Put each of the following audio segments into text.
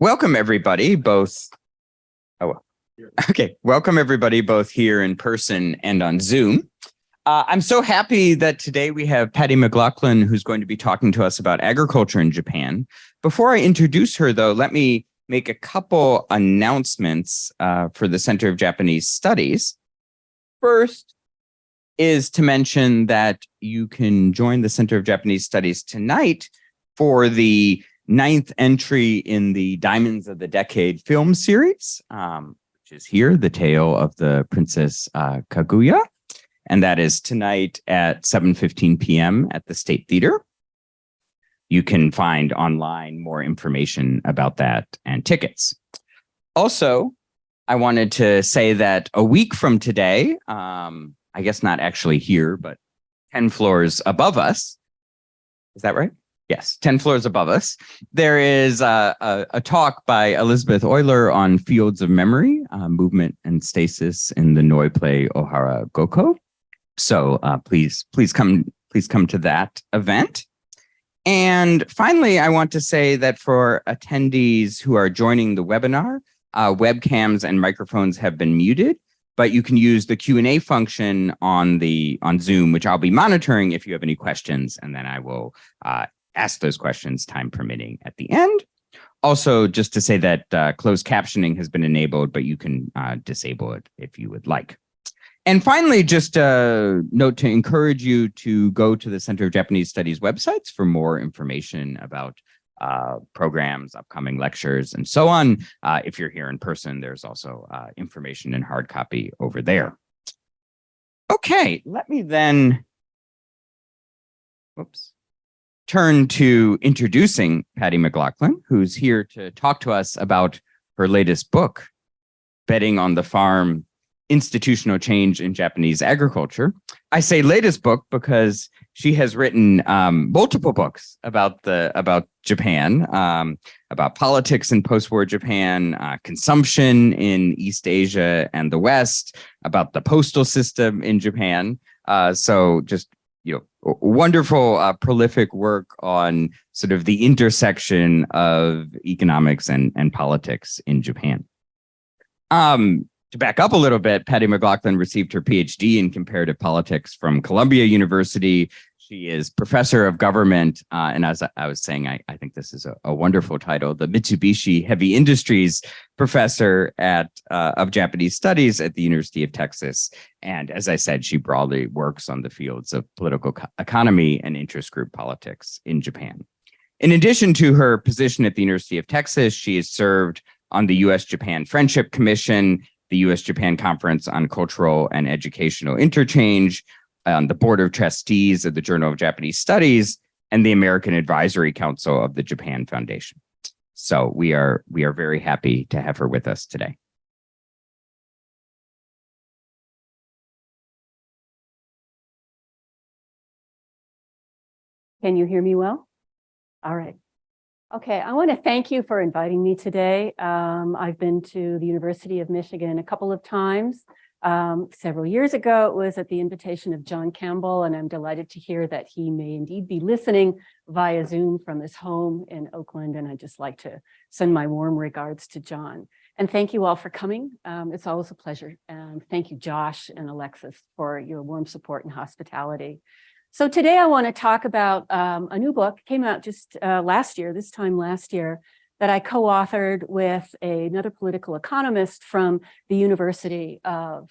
Welcome everybody, welcome everybody both here in person and on Zoom. I'm so happy that today we have Patti Maclachlan, who's going to be talking to us about agriculture in Japan. Before I introduce her though, let me make a couple announcements for the Center of Japanese Studies. First is to mention that you can join the Center of Japanese Studies tonight for the 9th entry in the Diamonds of the Decade film series, which is here, The Tale of the Princess Kaguya. And that is tonight at 7:15 p.m. at the State Theater. You can find online more information about that and tickets. Also, I wanted to say that a week from today, I guess not actually here, but 10 floors above us, is that right? Yes, 10 floors above us. There is a talk by Elizabeth Euler on fields of memory, movement and stasis in the Noi play Ohara Goko. So please come to that event. And finally, I want to say that for attendees who are joining the webinar, webcams and microphones have been muted, but you can use the Q&A function on Zoom, which I'll be monitoring if you have any questions, and then I will ask those questions, time permitting, at the end. Also, just to say that closed captioning has been enabled, but you can disable it if you would like. And finally, just a note to encourage you to go to the Center of Japanese Studies websites for more information about programs, upcoming lectures, and so on. If you're here in person, there's also information in hard copy over there. Okay, let me then, turn to introducing Patti Maclachlan, who's here to talk to us about her latest book, Betting on the Farm: Institutional Change in Japanese Agriculture. I say latest book because she has written multiple books about Japan, about politics in post-war Japan, consumption in East Asia and the West, about the postal system in Japan. So just wonderful, prolific work on sort of the intersection of economics and politics in Japan. To back up a little bit, Patti Maclachlan received her Ph.D. in comparative politics from Columbia University. She is professor of government, and as I was saying, I think this is a wonderful title, the Mitsubishi Heavy Industries Professor of Japanese Studies at the University of Texas. And as I said, she broadly works on the fields of political economy and interest group politics in Japan. In addition to her position at the University of Texas, she has served on the U.S.-Japan Friendship Commission, the U.S.-Japan Conference on Cultural and Educational Interchange, the Board of Trustees of the Journal of Japanese Studies, and the American Advisory Council of the Japan Foundation. So we are very happy to have her with us today. Can you hear me well? All right. Okay, I want to thank you for inviting me today. I've been to the University of Michigan a couple of times. Several years ago, it was at the invitation of John Campbell, and I'm delighted to hear that he may indeed be listening via Zoom from his home in Oakland, and I'd just like to send my warm regards to John. And thank you all for coming. It's always a pleasure. And thank you, Josh and Alexis, for your warm support and hospitality. So today I want to talk about a new book, came out just this time last year, that I co-authored with another political economist from the University of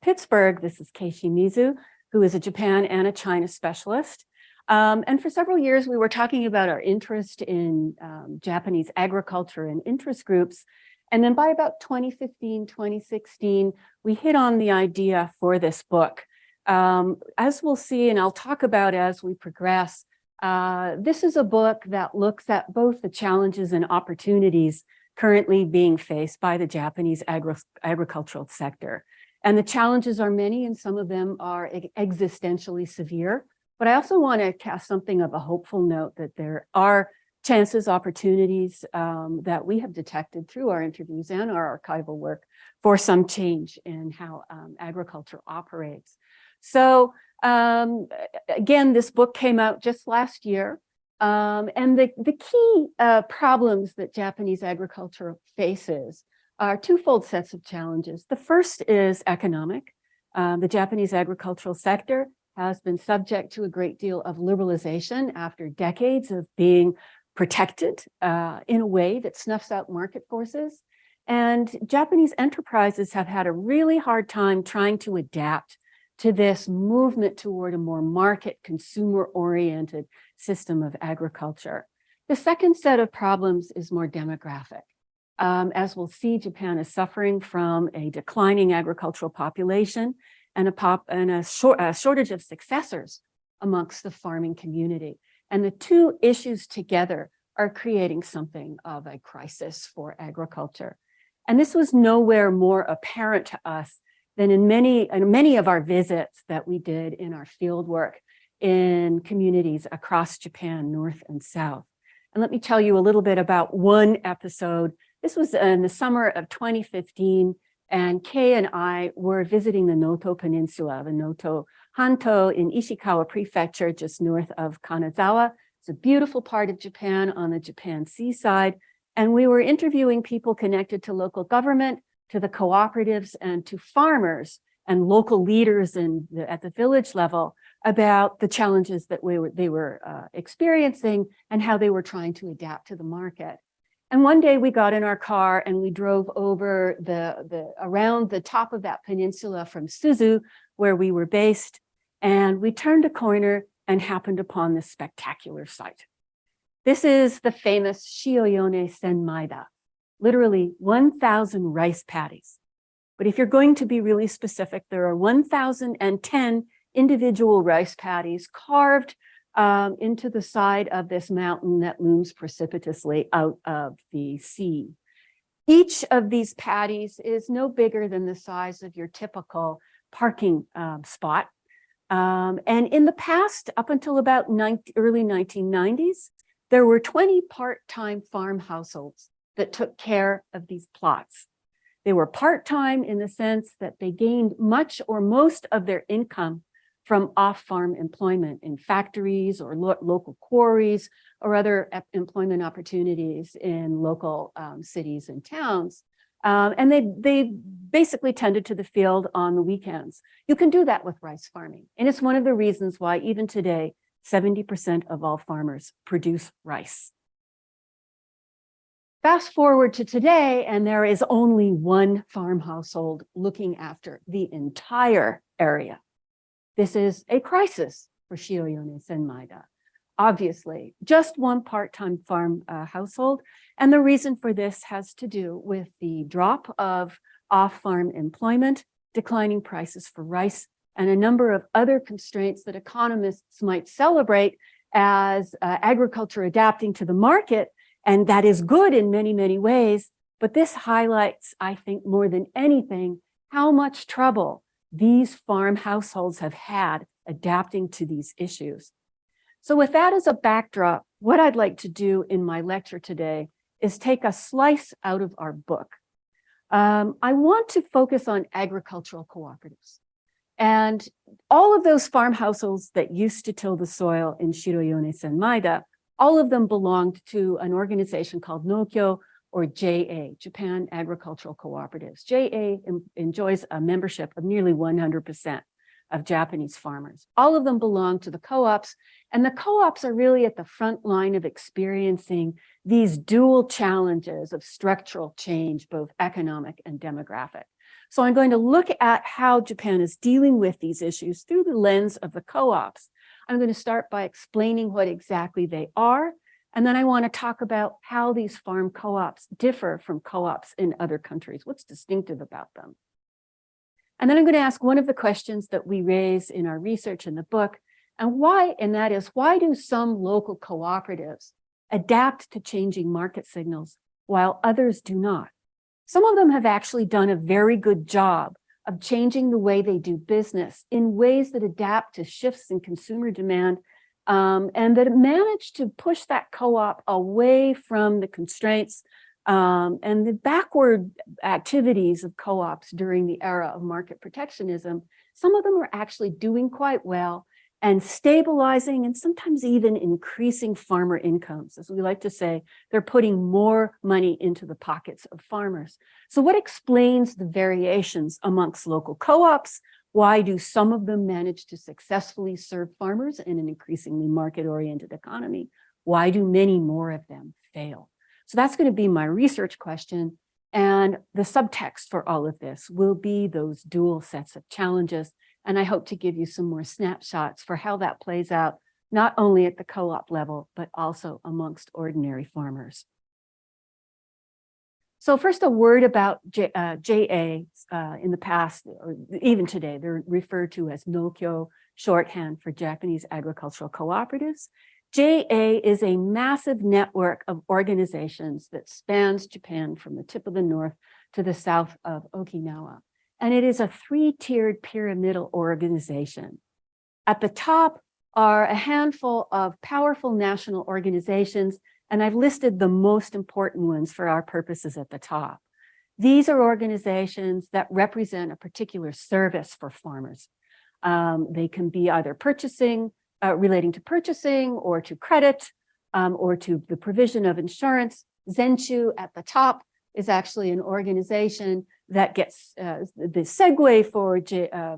Pittsburgh. This is Shimizu, who is a Japan and a China specialist. And for several years, we were talking about our interest in Japanese agriculture and interest groups. And then by about 2015, 2016, we hit on the idea for this book. As we'll see, and I'll talk about as we progress, this is a book that looks at both the challenges and opportunities currently being faced by the Japanese agricultural sector. And the challenges are many, and some of them are existentially severe. But I also want to cast something of a hopeful note that there are chances, opportunities that we have detected through our interviews and our archival work for some change in how agriculture operates. So again, this book came out just last year. And the key problems that Japanese agriculture faces are twofold sets of challenges. The first is economic. The Japanese agricultural sector has been subject to a great deal of liberalization after decades of being protected in a way that snuffs out market forces. And Japanese enterprises have had a really hard time trying to adapt to this movement toward a more market, consumer-oriented system of agriculture. The second set of problems is more demographic. As we'll see, Japan is suffering from a declining agricultural population and a shortage of successors amongst the farming community. And the two issues together are creating something of a crisis for agriculture. And this was nowhere more apparent to us than in many of our visits that we did in our field work in communities across Japan, north and south. And let me tell you a little bit about one episode. This was in the summer of 2015, and Kay and I were visiting the Noto Peninsula, the Noto Hanto in Ishikawa Prefecture, just north of Kanazawa. It's a beautiful part of Japan on the Japan seaside. And we were interviewing people connected to local government, to the cooperatives, and to farmers and local leaders at the village level about the challenges that they were experiencing and how they were trying to adapt to the market. And one day we got in our car and we drove over around the top of that peninsula from Suzu, where we were based, and we turned a corner and happened upon this spectacular sight. This is the famous Shioyone Senmaida, literally 1,000 rice paddies. But if you're going to be really specific, there are 1,010 individual rice paddies carved into the side of this mountain that looms precipitously out of the sea. Each of these paddies is no bigger than the size of your typical parking spot. And in the past, up until about early 1990s, there were 20 part-time farm households that took care of these plots. They were part-time in the sense that they gained much or most of their income from off-farm employment in factories or local quarries or other employment opportunities in local cities and towns. And they basically tended to the field on the weekends. You can do that with rice farming. And it's one of the reasons why even today, 70% of all farmers produce rice. Fast forward to today, and there is only one farm household looking after the entire area. This is a crisis for Shioyone Senmaida. Obviously, just one part-time farm household. And the reason for this has to do with the drop of off-farm employment, declining prices for rice, and a number of other constraints that economists might celebrate as agriculture adapting to the market. And that is good in many, many ways. But this highlights, I think, more than anything, how much trouble these farm households have had adapting to these issues. So with that as a backdrop, what I'd like to do in my lecture today is take a slice out of our book. I want to focus on agricultural cooperatives. And all of those farm households that used to till the soil in Shioyone Senmaida, all of them belonged to an organization called Nokyo, or JA, Japan Agricultural Cooperatives. JA enjoys a membership of nearly 100% of Japanese farmers. All of them belong to the co-ops, and the co-ops are really at the front line of experiencing these dual challenges of structural change, both economic and demographic. So I'm going to look at how Japan is dealing with these issues through the lens of the co-ops. I'm going to start by explaining what exactly they are, and then I want to talk about how these farm co-ops differ from co-ops in other countries, what's distinctive about them. And then I'm going to ask one of the questions that we raise in our research in the book, and that is, why do some local cooperatives adapt to changing market signals while others do not? Some of them have actually done a very good job of changing the way they do business in ways that adapt to shifts in consumer demand, and that managed to push that co-op away from the constraints and the backward activities of co-ops during the era of market protectionism. Some of them are actually doing quite well, and stabilizing and sometimes even increasing farmer incomes. As we like to say, they're putting more money into the pockets of farmers. So what explains the variations amongst local co-ops? Why do some of them manage to successfully serve farmers in an increasingly market-oriented economy? Why do many more of them fail? So that's going to be my research question. And the subtext for all of this will be those dual sets of challenges. And I hope to give you some more snapshots for how that plays out, not only at the co-op level, but also amongst ordinary farmers. So first, a word about JA. In the past, or even today, they're referred to as Nokyo, shorthand for Japanese agricultural cooperatives. JA is a massive network of organizations that spans Japan from the tip of the north to the south of Okinawa. And it is a three-tiered pyramidal organization. At the top are a handful of powerful national organizations, and I've listed the most important ones for our purposes at the top. These are organizations that represent a particular service for farmers. They can be either purchasing, relating to purchasing, or to credit, or to the provision of insurance. Zenshu at the top is actually an organization that gets the segue for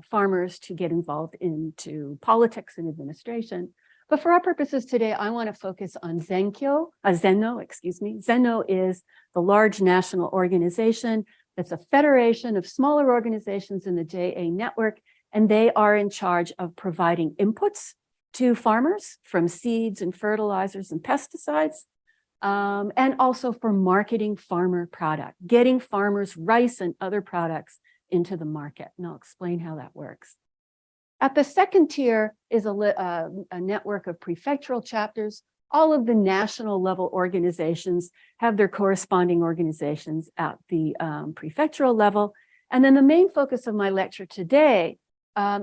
farmers to get involved into politics and administration. But for our purposes today, I want to focus on Zenno. Zenno is the large national organization that's a federation of smaller organizations in the JA network, and they are in charge of providing inputs to farmers from seeds and fertilizers and pesticides, and also for marketing farmer product, getting farmers rice and other products into the market. And I'll explain how that works. At the second tier is a network of prefectural chapters. All of the national level organizations have their corresponding organizations at the prefectural level. And then the main focus of my lecture today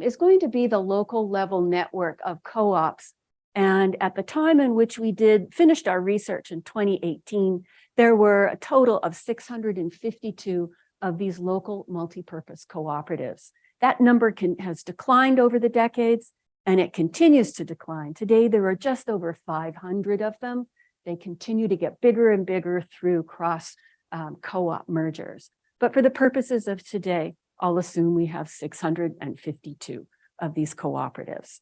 is going to be the local level network of co-ops. And at the time in which we finished our research in 2018, there were a total of 652 of these local multi-purpose cooperatives. That number has declined over the decades, and it continues to decline. Today, there are just over 500 of them. They continue to get bigger and bigger through cross co-op mergers. But for the purposes of today, I'll assume we have 652 of these cooperatives.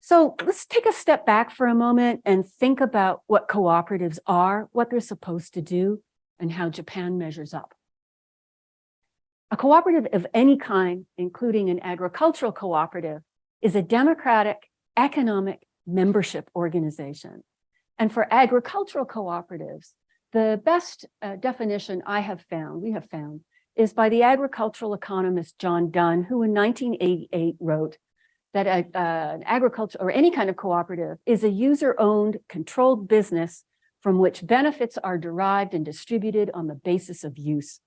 So let's take a step back for a moment and think about what cooperatives are, what they're supposed to do, and how Japan measures up. A cooperative of any kind, including an agricultural cooperative, is a democratic economic membership organization. And for agricultural cooperatives, the best definition we have found, is by the agricultural economist John Donne, who in 1988 wrote that an agriculture or any kind of cooperative is a user-owned, controlled business from which benefits are derived and distributed on the basis of use.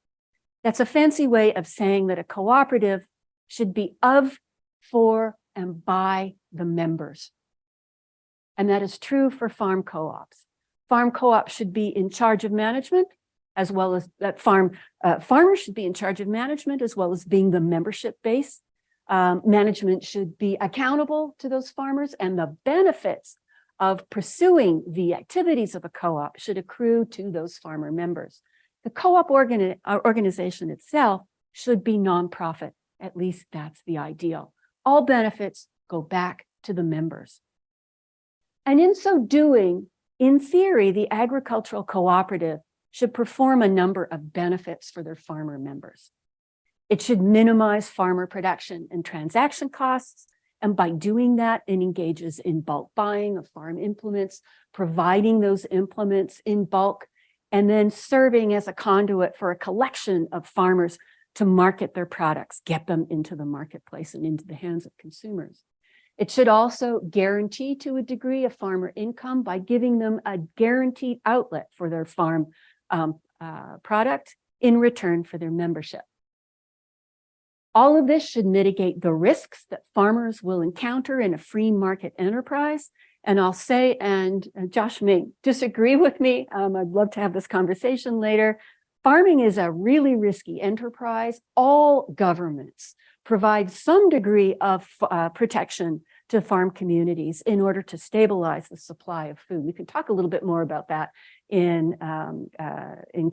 That's a fancy way of saying that a cooperative should be of, for, and by the members. And that is true for farm co-ops. Farm co-ops should be in charge of management, as well as farmers should be in charge of management, as well as being the membership base. Management should be accountable to those farmers, and the benefits of pursuing the activities of a co-op should accrue to those farmer members. The co-op organization itself should be nonprofit. At least that's the ideal. All benefits go back to the members. And in so doing, in theory, the agricultural cooperative should perform a number of benefits for their farmer members. It should minimize farmer production and transaction costs. And by doing that, it engages in bulk buying of farm implements, providing those implements in bulk, and then serving as a conduit for a collection of farmers to market their products, get them into the marketplace and into the hands of consumers. It should also guarantee to a degree a farmer income by giving them a guaranteed outlet for their farm product in return for their membership. All of this should mitigate the risks that farmers will encounter in a free market enterprise. And I'll say, and Josh may disagree with me, I'd love to have this conversation later. Farming is a really risky enterprise. All governments provide some degree of protection to farm communities in order to stabilize the supply of food. We can talk a little bit more about that in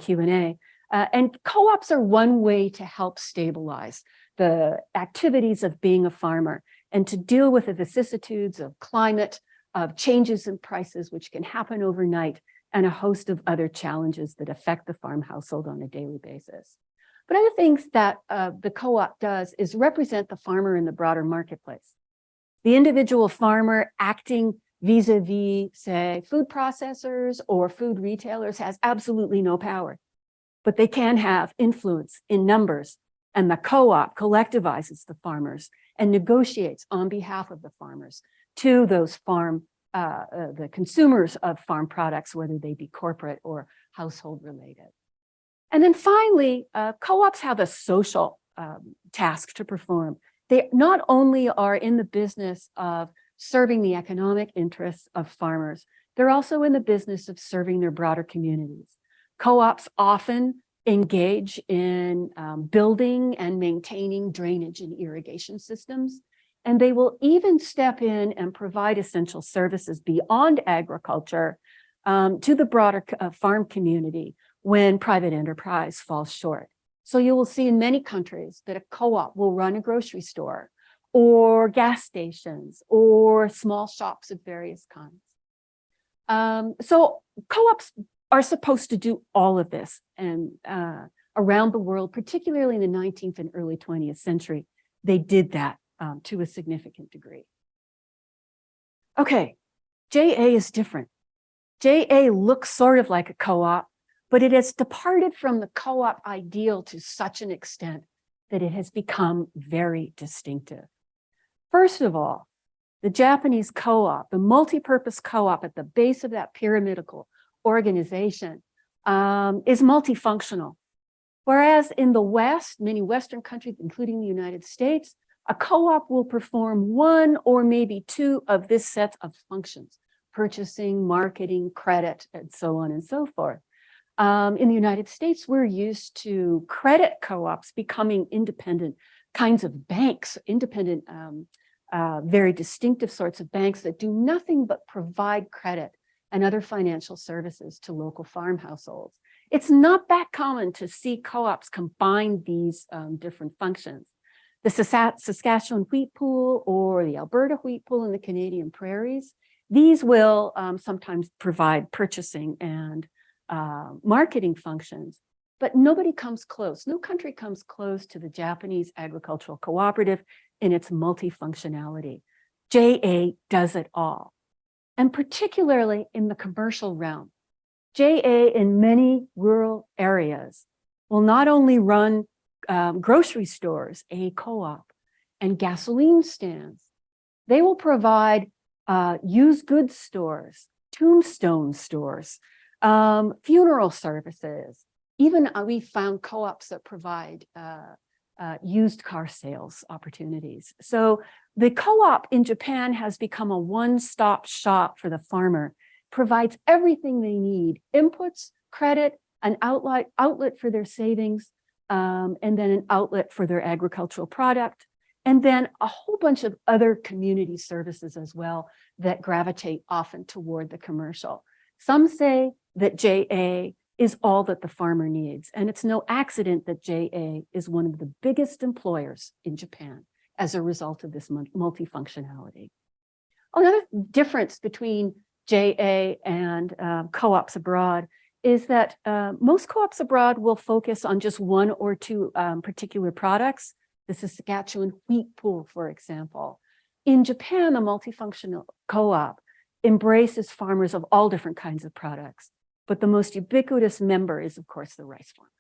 Q&A. And co-ops are one way to help stabilize the activities of being a farmer and to deal with the vicissitudes of climate, of changes in prices, which can happen overnight, and a host of other challenges that affect the farm household on a daily basis. But other things that the co-op does is represent the farmer in the broader marketplace. The individual farmer acting vis-a-vis, say, food processors or food retailers has absolutely no power, but they can have influence in numbers, and the co-op collectivizes the farmers and negotiates on behalf of the farmers to those the consumers of farm products, whether they be corporate or household related. And then finally, co-ops have a social task to perform. They not only are in the business of serving the economic interests of farmers, they're also in the business of serving their broader communities. Co-ops often engage in building and maintaining drainage and irrigation systems, and they will even step in and provide essential services beyond agriculture to the broader farm community when private enterprise falls short. So you will see in many countries that a co-op will run a grocery store or gas stations or small shops of various kinds. So co-ops are supposed to do all of this, and around the world, particularly in the 19th and early 20th century, they did that to a significant degree. Okay, JA is different. JA looks sort of like a co-op, but it has departed from the co-op ideal to such an extent that it has become very distinctive. First of all, the Japanese co-op, the multi-purpose co-op at the base of that pyramidal organization is multifunctional. Whereas in the West, many Western countries, including the United States, a co-op will perform one or maybe two of this set of functions: purchasing, marketing, credit, and so on and so forth. In the United States, we're used to credit co-ops becoming independent kinds of banks, independent, very distinctive sorts of banks that do nothing but provide credit and other financial services to local farm households. It's not that common to see co-ops combine these different functions. The Saskatchewan wheat pool or the Alberta wheat pool in the Canadian prairies, these will sometimes provide purchasing and marketing functions, but nobody comes close. No country comes close to the Japanese agricultural cooperative in its multifunctionality. JA does it all. And particularly in the commercial realm, JA in many rural areas will not only run grocery stores, a co-op, and gasoline stands, they will provide used goods stores, tombstone stores, funeral services. Even we found co-ops that provide used car sales opportunities. So the co-op in Japan has become a one-stop shop for the farmer, provides everything they need: inputs, credit, an outlet for their savings, and then an outlet for their agricultural product, and then a whole bunch of other community services as well that gravitate often toward the commercial. Some say that JA is all that the farmer needs, and it's no accident that JA is one of the biggest employers in Japan as a result of this multifunctionality. Another difference between JA and co-ops abroad is that most co-ops abroad will focus on just one or two particular products. The Saskatchewan wheat pool, for example. In Japan, the multifunctional co-op embraces farmers of all different kinds of products, but the most ubiquitous member is, of course, the rice farmer.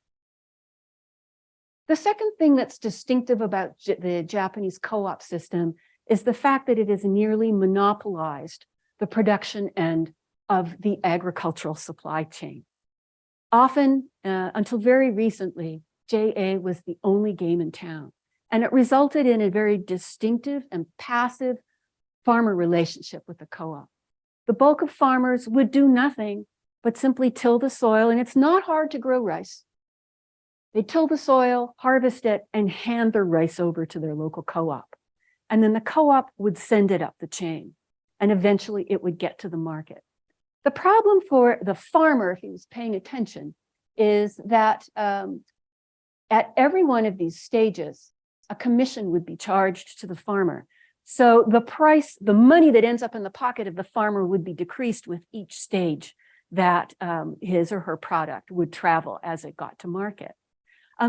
The second thing that's distinctive about the Japanese co-op system is the fact that it has nearly monopolized the production end of the agricultural supply chain. Often, until very recently, JA was the only game in town, and it resulted in a very distinctive and passive farmer relationship with the co-op. The bulk of farmers would do nothing but simply till the soil, and it's not hard to grow rice. They'd till the soil, harvest it, and hand their rice over to their local co-op. And then the co-op would send it up the chain, and eventually it would get to the market. The problem for the farmer, if he was paying attention, is that at every one of these stages, a commission would be charged to the farmer. So the price, the money that ends up in the pocket of the farmer would be decreased with each stage that his or her product would travel as it got to market.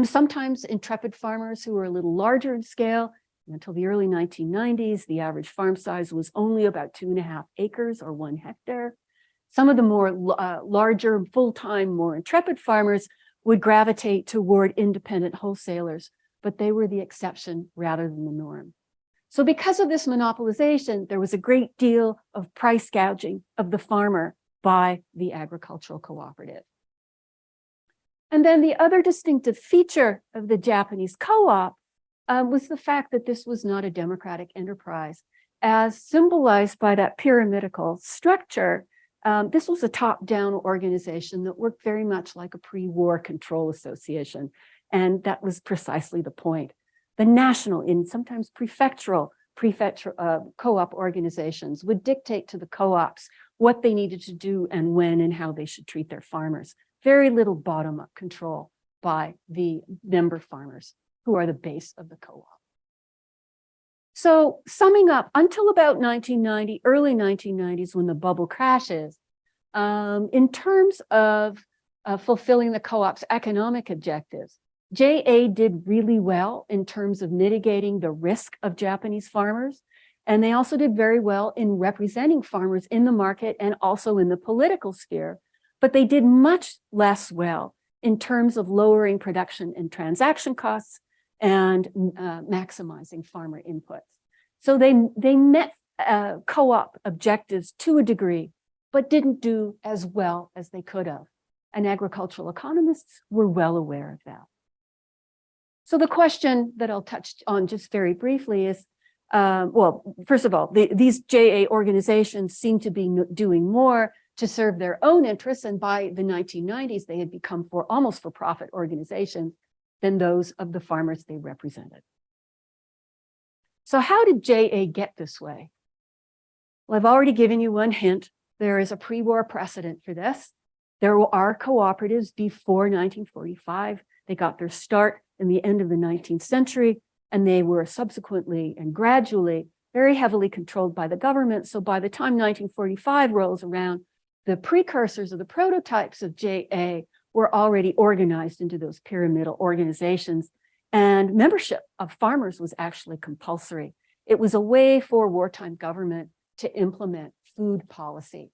Sometimes intrepid farmers who were a little larger in scale, until the early 1990s, the average farm size was only about 2.5 acres or 1 hectare. Some of the more larger, full-time, more intrepid farmers would gravitate toward independent wholesalers, but they were the exception rather than the norm. So because of this monopolization, there was a great deal of price gouging of the farmer by the agricultural cooperative. And then the other distinctive feature of the Japanese co-op was the fact that this was not a democratic enterprise. As symbolized by that pyramidal structure, this was a top-down organization that worked very much like a pre-war control association. And that was precisely the point. The national and sometimes prefectural co-op organizations would dictate to the co-ops what they needed to do and when and how they should treat their farmers. Very little bottom-up control by the member farmers, who are the base of the co-op. So summing up, until about 1990, early 1990s, when the bubble crashes, in terms of fulfilling the co-op's economic objectives, JA did really well in terms of mitigating the risk of Japanese farmers. And they also did very well in representing farmers in the market and also in the political sphere. But they did much less well in terms of lowering production and transaction costs and maximizing farmer inputs. So they met co-op objectives to a degree, but didn't do as well as they could have. And agricultural economists were well aware of that. So the question that I'll touch on just very briefly is, well, first of all, these JA organizations seem to be doing more to serve their own interests. And by the 1990s, they had become almost for-profit organizations than those of the farmers they represented. So how did JA get this way? Well, I've already given you one hint. There is a pre-war precedent for this. There are cooperatives before 1945. They got their start in the end of the 19th century, and they were subsequently and gradually very heavily controlled by the government. So by the time 1945 rolls around, the precursors of the prototypes of JA were already organized into those pyramidal organizations, and membership of farmers was actually compulsory. It was a way for wartime government to implement food policy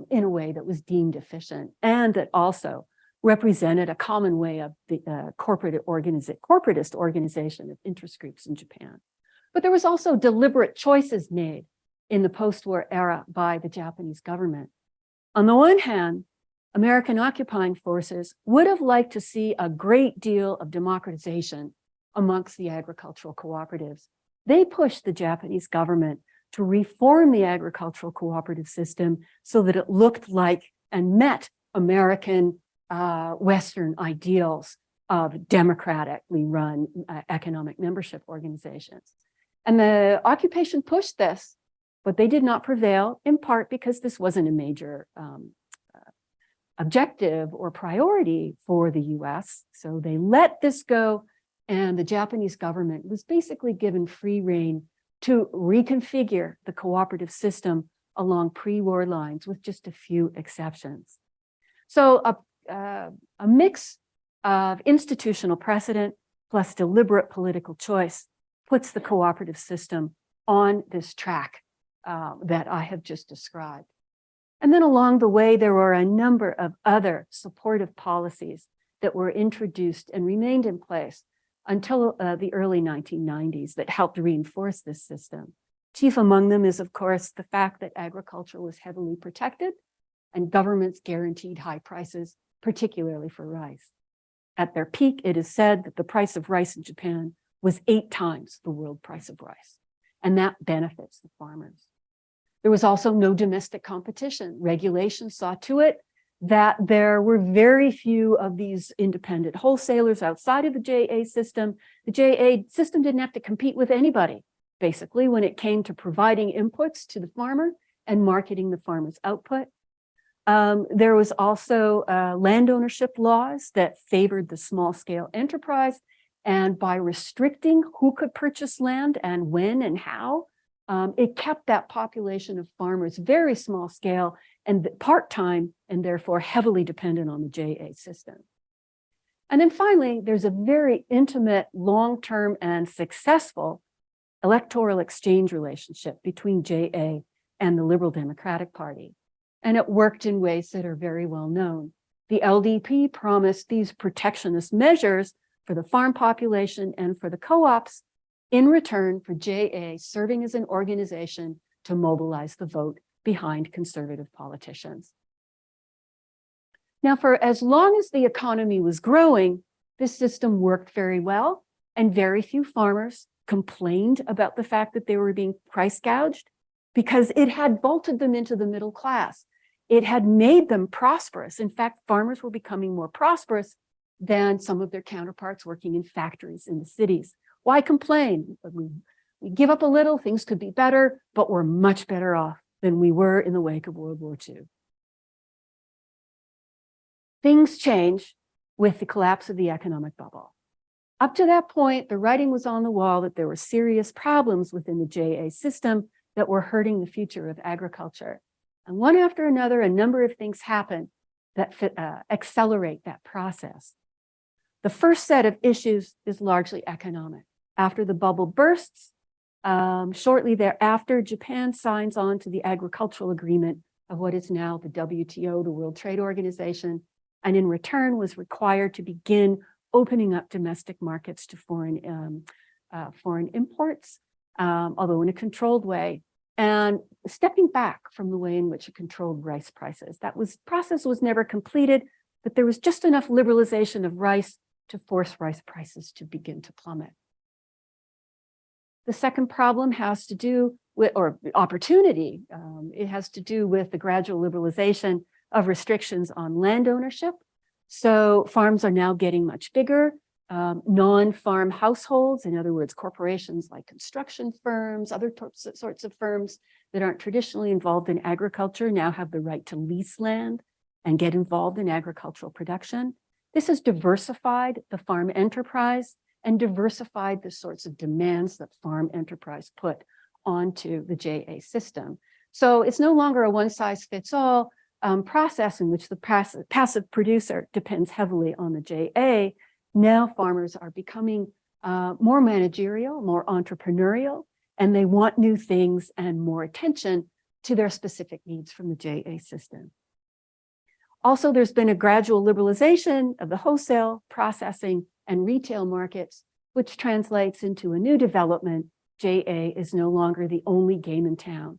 in a way that was deemed efficient, and that also represented a common way of the corporatist organization of interest groups in Japan. But there was also deliberate choices made in the post-war era by the Japanese government. On the one hand, American occupying forces would have liked to see a great deal of democratization amongst the agricultural cooperatives. They pushed the Japanese government to reform the agricultural cooperative system so that it looked like and met American Western ideals of democratically run economic membership organizations. And the occupation pushed this, but they did not prevail, in part because this wasn't a major objective or priority for the US. So they let this go, and the Japanese government was basically given free rein to reconfigure the cooperative system along pre-war lines with just a few exceptions. So a mix of institutional precedent plus deliberate political choice puts the cooperative system on this track that I have just described. And then along the way, there were a number of other supportive policies that were introduced and remained in place until the early 1990s that helped reinforce this system. Chief among them is, of course, the fact that agriculture was heavily protected and governments guaranteed high prices, particularly for rice. At their peak, it is said that the price of rice in Japan was 8 times the world price of rice, and that benefits the farmers. There was also no domestic competition. Regulation saw to it that there were very few of these independent wholesalers outside of the JA system. The JA system didn't have to compete with anybody, basically, when it came to providing inputs to the farmer and marketing the farmer's output. There was also land ownership laws that favored the small scale enterprise. And by restricting who could purchase land and when and how, it kept that population of farmers very small scale and part-time, and therefore heavily dependent on the JA system. And then finally, there's a very intimate, long-term and successful electoral exchange relationship between JA and the Liberal Democratic Party. And it worked in ways that are very well known. The LDP promised these protectionist measures for the farm population and for the co-ops in return for JA serving as an organization to mobilize the vote behind conservative politicians. Now, for as long as the economy was growing, this system worked very well, and very few farmers complained about the fact that they were being price gouged because it had vaulted them into the middle class. It had made them prosperous. In fact, farmers were becoming more prosperous than some of their counterparts working in factories in the cities. Why complain? We give up a little, things could be better, but we're much better off than we were in the wake of World War II. Things change with the collapse of the economic bubble. Up to that point, the writing was on the wall that there were serious problems within the JA system that were hurting the future of agriculture. And one after another, a number of things happen that accelerate that process. The first set of issues is largely economic. After the bubble bursts, shortly thereafter, Japan signs on to the agricultural agreement of what is now the WTO, the World Trade Organization, and in return was required to begin opening up domestic markets to foreign imports, although in a controlled way, and stepping back from the way in which it controlled rice prices. That process was never completed, but there was just enough liberalization of rice to force rice prices to begin to plummet. The second problem has to do with, or opportunity, it has to do with the gradual liberalization of restrictions on land ownership. So farms are now getting much bigger. Non-farm households, in other words, corporations like construction firms, other sorts of firms that aren't traditionally involved in agriculture now have the right to lease land and get involved in agricultural production. This has diversified the farm enterprise and diversified the sorts of demands that farm enterprise put onto the JA system. So it's no longer a one-size-fits-all process in which the passive producer depends heavily on the JA. Now farmers are becoming more managerial, more entrepreneurial, and they want new things and more attention to their specific needs from the JA system. Also, there's been a gradual liberalization of the wholesale, processing, and retail markets, which translates into a new development. JA is no longer the only game in town.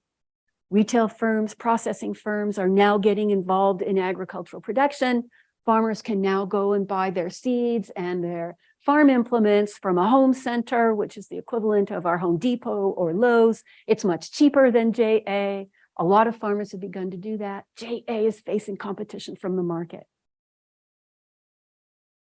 Retail firms, processing firms are now getting involved in agricultural production. Farmers can now go and buy their seeds and their farm implements from a home center, which is the equivalent of our Home Depot or Lowe's. It's much cheaper than JA. A lot of farmers have begun to do that. JA is facing competition from the market.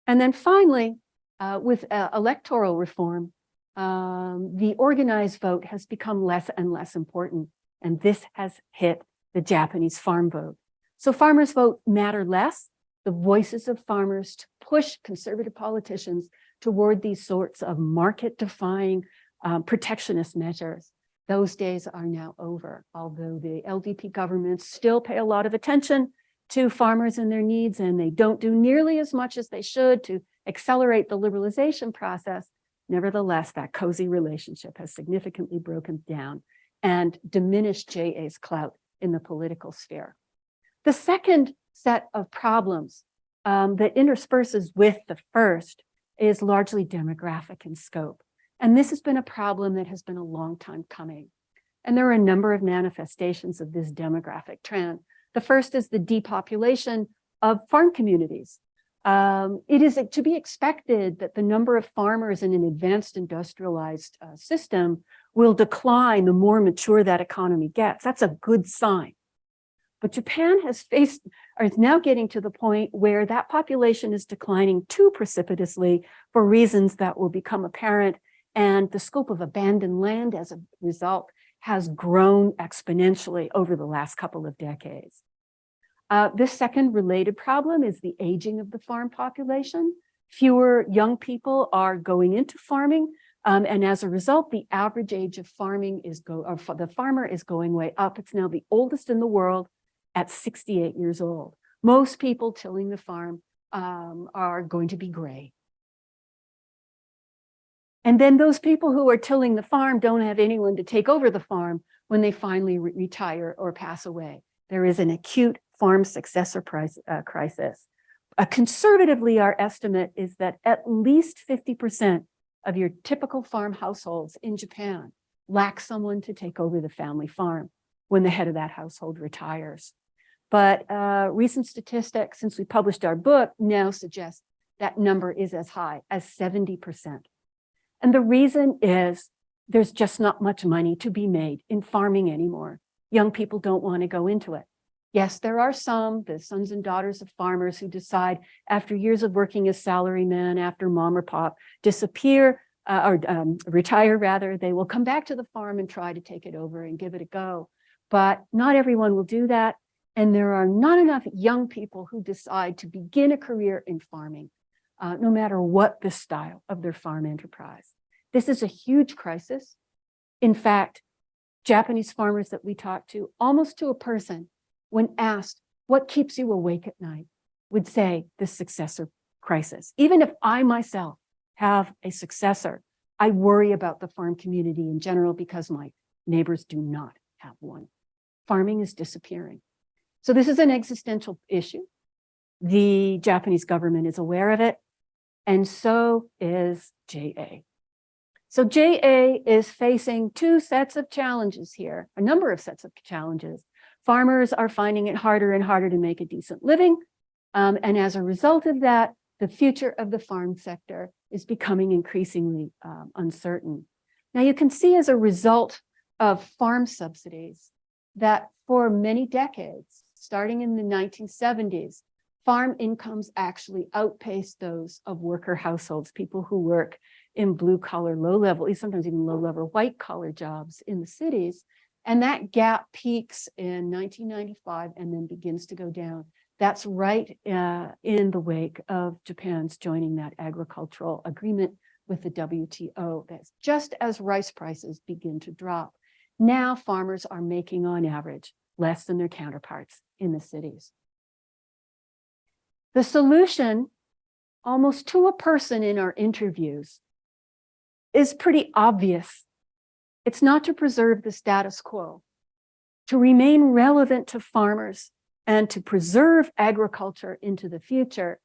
And then finally, with electoral reform, the organized vote has become less and less important. And this has hit the Japanese farm vote. So farmers' vote matter less. The voices of farmers to push conservative politicians toward these sorts of market-defying protectionist measures. Those days are now over, although the LDP governments still pay a lot of attention to farmers and their needs, and they don't do nearly as much as they should to accelerate the liberalization process. Nevertheless, that cozy relationship has significantly broken down and diminished JA's clout in the political sphere. The second set of problems that intersperses with the first is largely demographic in scope. And this has been a problem that has been a long time coming. And there are a number of manifestations of this demographic trend. The first is the depopulation of farm communities. It is to be expected that the number of farmers in an advanced industrialized system will decline the more mature that economy gets. That's a good sign. But Japan has faced is now getting to the point where that population is declining too precipitously for reasons that will become apparent, and the scope of abandoned land as a result has grown exponentially over the last couple of decades. This second related problem is the aging of the farm population. Fewer young people are going into farming, and as a result, the average age of farming the farmer is going way up. It's now the oldest in the world at 68 years old. Most people tilling the farm are going to be gray. And then those people who are tilling the farm don't have anyone to take over the farm when they finally retire or pass away. There is an acute farm successor crisis. Conservatively, our estimate is that at least 50% of your typical farm households in Japan lack someone to take over the family farm when the head of that household retires. But recent statistics, since we published our book, now suggest that number is as high as 70%. And the reason is there's just not much money to be made in farming anymore. Young people don't want to go into it. Yes, there are some, the sons and daughters of farmers, who decide after years of working as salarymen, after mom or pop disappear or retire rather, they will come back to the farm and try to take it over and give it a go. But not everyone will do that. And there are not enough young people who decide to begin a career in farming, no matter what the style of their farm enterprise. This is a huge crisis. In fact, Japanese farmers that we talked to, almost to a person, when asked, what keeps you awake at night, would say the successor crisis. Even if I myself have a successor, I worry about the farm community in general because my neighbors do not have one. Farming is disappearing. So this is an existential issue. The Japanese government is aware of it, and so is JA. So JA is facing two sets of challenges here, a number of sets of challenges. Farmers are finding it harder and harder to make a decent living. And as a result of that, the future of the farm sector is becoming increasingly uncertain. Now you can see as a result of farm subsidies that for many decades, starting in the 1970s, farm incomes actually outpaced those of worker households, people who work in blue collar, low level, sometimes even low level white collar jobs in the cities. And that gap peaks in 1995 and then begins to go down. That's right in the wake of Japan's joining that agricultural agreement with the WTO. That's just as rice prices begin to drop. Now farmers are making on average less than their counterparts in the cities. The solution, almost to a person in our interviews, is pretty obvious. It's not to preserve the status quo, to remain relevant to farmers and to preserve agriculture into the future.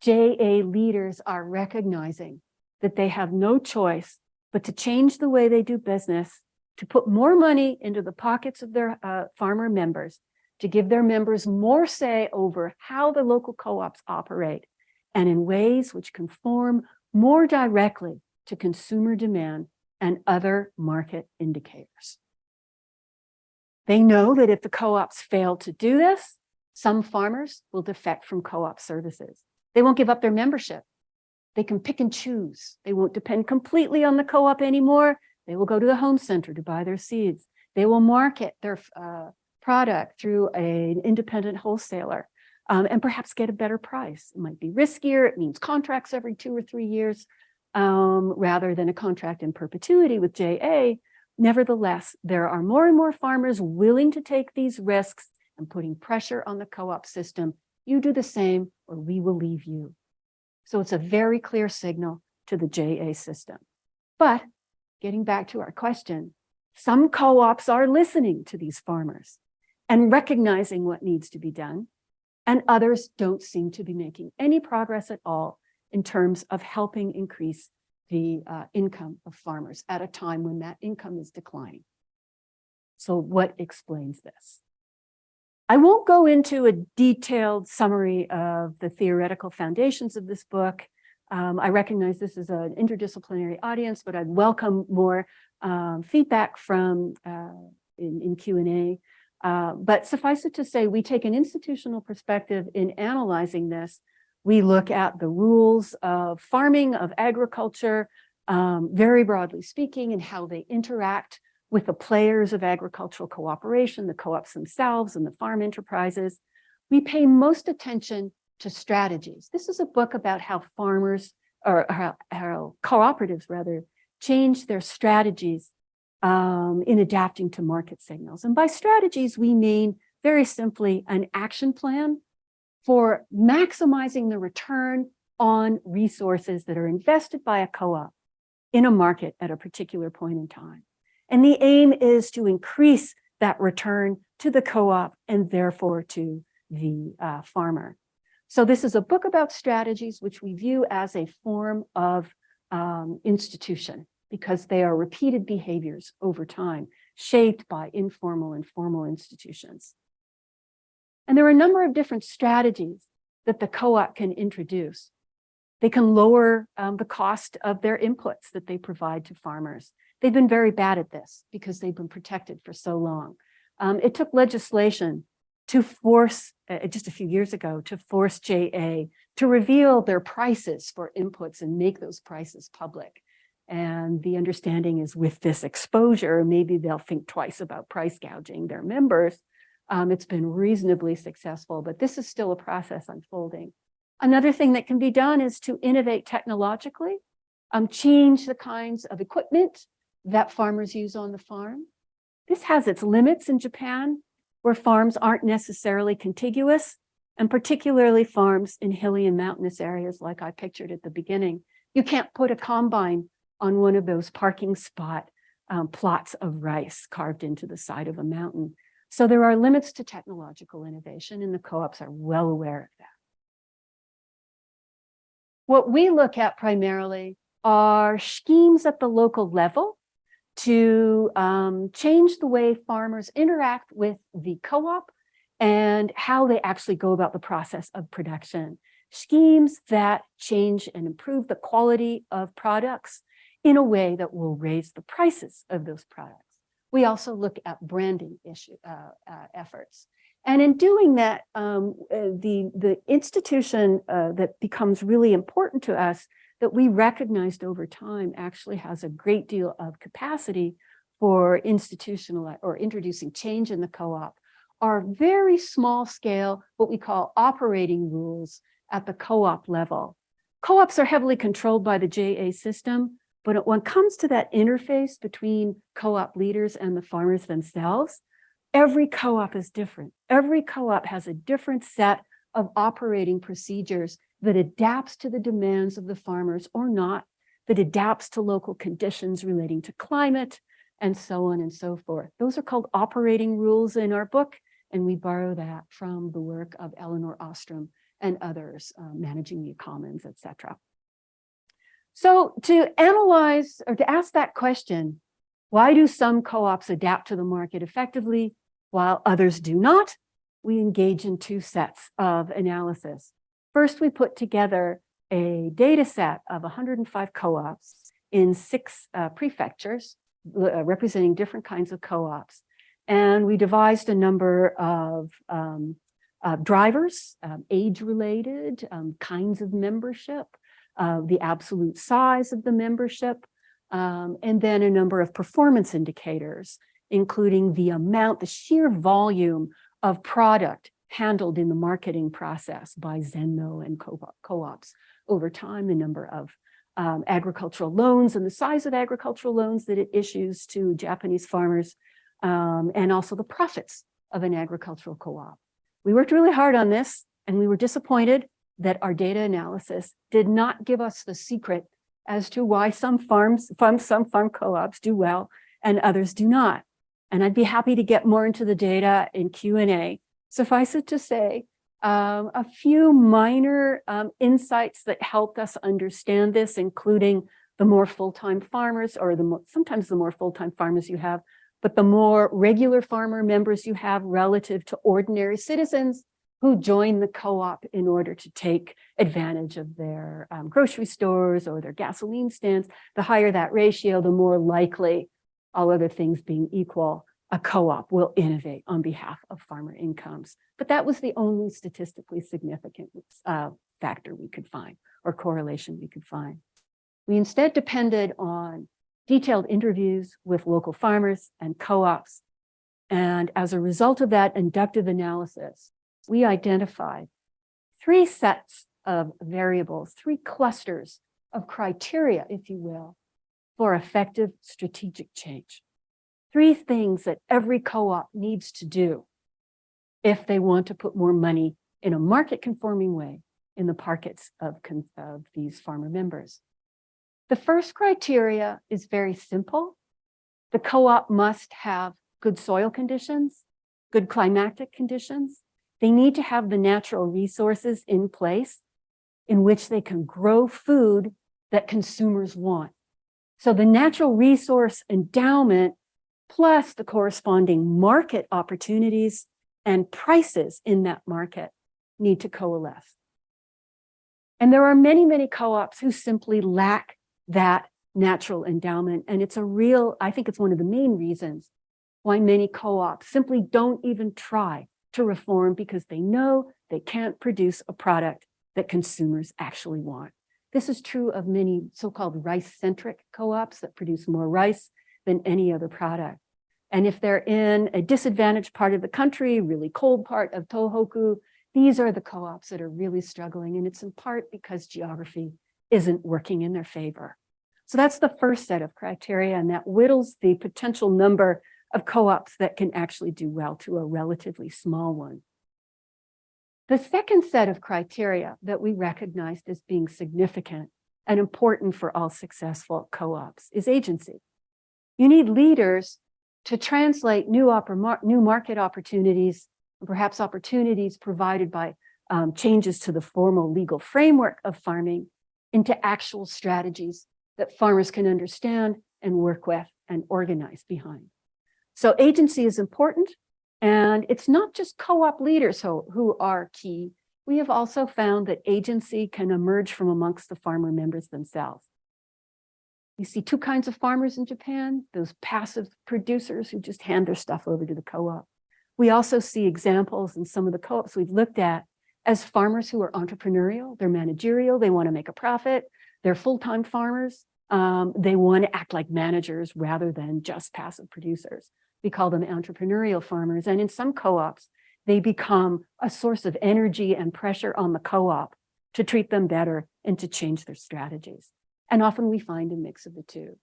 JA leaders are recognizing that they have no choice but to change the way they do business, to put more money into the pockets of their farmer members, to give their members more say over how the local co-ops operate, and in ways which conform more directly to consumer demand and other market indicators. They know that if the co-ops fail to do this, some farmers will defect from co-op services. They won't give up their membership. They can pick and choose. They won't depend completely on the co-op anymore. They will go to the home center to buy their seeds. They will market their product through an independent wholesaler and perhaps get a better price. It might be riskier. It means contracts every 2 or 3 years rather than a contract in perpetuity with JA. Nevertheless, there are more and more farmers willing to take these risks and putting pressure on the co-op system. You do the same or we will leave you. So it's a very clear signal to the JA system. But getting back to our question, some co-ops are listening to these farmers and recognizing what needs to be done, and others don't seem to be making any progress at all in terms of helping increase the income of farmers at a time when that income is declining. So what explains this? I won't go into a detailed summary of the theoretical foundations of this book. I recognize this is an interdisciplinary audience, but I'd welcome more feedback from in Q&A. But suffice it to say, we take an institutional perspective in analyzing this. We look at the rules of farming, of agriculture, very broadly speaking, and how they interact with the players of agricultural cooperation, the co-ops themselves and the farm enterprises. We pay most attention to strategies. This is a book about how farmers, or how cooperatives rather, change their strategies in adapting to market signals. And by strategies, we mean very simply an action plan for maximizing the return on resources that are invested by a co-op in a market at a particular point in time. And the aim is to increase that return to the co-op and therefore to the farmer. So this is a book about strategies, which we view as a form of institution, because they are repeated behaviors over time, shaped by informal and formal institutions. And there are a number of different strategies that the co-op can introduce. They can lower the cost of their inputs that they provide to farmers. They've been very bad at this because they've been protected for so long. It took legislation to force, just a few years ago, to force JA to reveal their prices for inputs and make those prices public. And the understanding is, with this exposure, maybe they'll think twice about price gouging their members. It's been reasonably successful, but this is still a process unfolding. Another thing that can be done is to innovate technologically, change the kinds of equipment that farmers use on the farm. This has its limits in Japan, where farms aren't necessarily contiguous, and particularly farms in hilly and mountainous areas like I pictured at the beginning. You can't put a combine on one of those parking spot plots of rice carved into the side of a mountain. So there are limits to technological innovation, and the co-ops are well aware of that. What we look at primarily are schemes at the local level to change the way farmers interact with the co-op and how they actually go about the process of production. Schemes that change and improve the quality of products in a way that will raise the prices of those products. We also look at branding efforts. And in doing that, the institution that becomes really important to us, that we recognized over time, actually has a great deal of capacity for institutional or introducing change in the co-op, are very small scale, what we call operating rules at the co-op level. Co-ops are heavily controlled by the JA system, but when it comes to that interface between co-op leaders and the farmers themselves, every co-op is different. Every co-op has a different set of operating procedures that adapts to the demands of the farmers or not, that adapts to local conditions relating to climate, and so on and so forth. Those are called operating rules in our book, and we borrow that from the work of Eleanor Ostrom and others, managing the commons, etc. So to analyze or to ask that question, why do some co-ops adapt to the market effectively while others do not? We engage in two sets of analysis. First, we put together a data set of 105 co-ops in 6 prefectures, representing different kinds of co-ops. And we devised a number of drivers, age-related, kinds of membership, the absolute size of the membership, and then a number of performance indicators, including the amount, the sheer volume of product handled in the marketing process by Zenno and co-ops over time, the number of agricultural loans and the size of agricultural loans that it issues to Japanese farmers, and also the profits of an agricultural co-op. We worked really hard on this, and we were disappointed that our data analysis did not give us the secret as to why some farm co-ops do well and others do not. And I'd be happy to get more into the data in Q&A. Suffice it to say, a few minor insights that helped us understand this, including the more full-time farmers, or sometimes the more full-time farmers you have, but the more regular farmer members you have relative to ordinary citizens who join the co-op in order to take advantage of their grocery stores or their gasoline stands. The higher that ratio, the more likely, all other things being equal, a co-op will innovate on behalf of farmer incomes. But that was the only statistically significant factor we could find, or correlation we could find. We instead depended on detailed interviews with local farmers and co-ops. And as a result of that inductive analysis, we identified 3 sets of variables, 3 clusters of criteria, if you will, for effective strategic change. 3 things that every co-op needs to do if they want to put more money in a market-conforming way in the pockets of these farmer members. The first criteria is very simple. The co-op must have good soil conditions, good climatic conditions. They need to have the natural resources in place in which they can grow food that consumers want. So the natural resource endowment plus the corresponding market opportunities and prices in that market need to coalesce. And there are many, many co-ops who simply lack that natural endowment. And it's I think it's one of the main reasons why many co-ops simply don't even try to reform, because they know they can't produce a product that consumers actually want. This is true of many so-called rice-centric co-ops that produce more rice than any other product. And if they're in a disadvantaged part of the country, really cold part of Tohoku, these are the co-ops that are really struggling. And it's in part because geography isn't working in their favor. So that's the first set of criteria, and that whittles the potential number of co-ops that can actually do well to a relatively small one. The second set of criteria that we recognized as being significant and important for all successful co-ops is agency. You need leaders to translate new market opportunities, perhaps opportunities provided by changes to the formal legal framework of farming, into actual strategies that farmers can understand and work with and organize behind. So agency is important, and it's not just co-op leaders who are key. We have also found that agency can emerge from amongst the farmer members themselves. You see 2 kinds of farmers in Japan, those passive producers who just hand their stuff over to the co-op. We also see examples in some of the co-ops we've looked at as farmers who are entrepreneurial, they're managerial, they want to make a profit, they're full-time farmers, they want to act like managers rather than just passive producers. We call them entrepreneurial farmers. And in some co-ops, they become a source of energy and pressure on the co-op to treat them better and to change their strategies. And often we find a mix of the 2.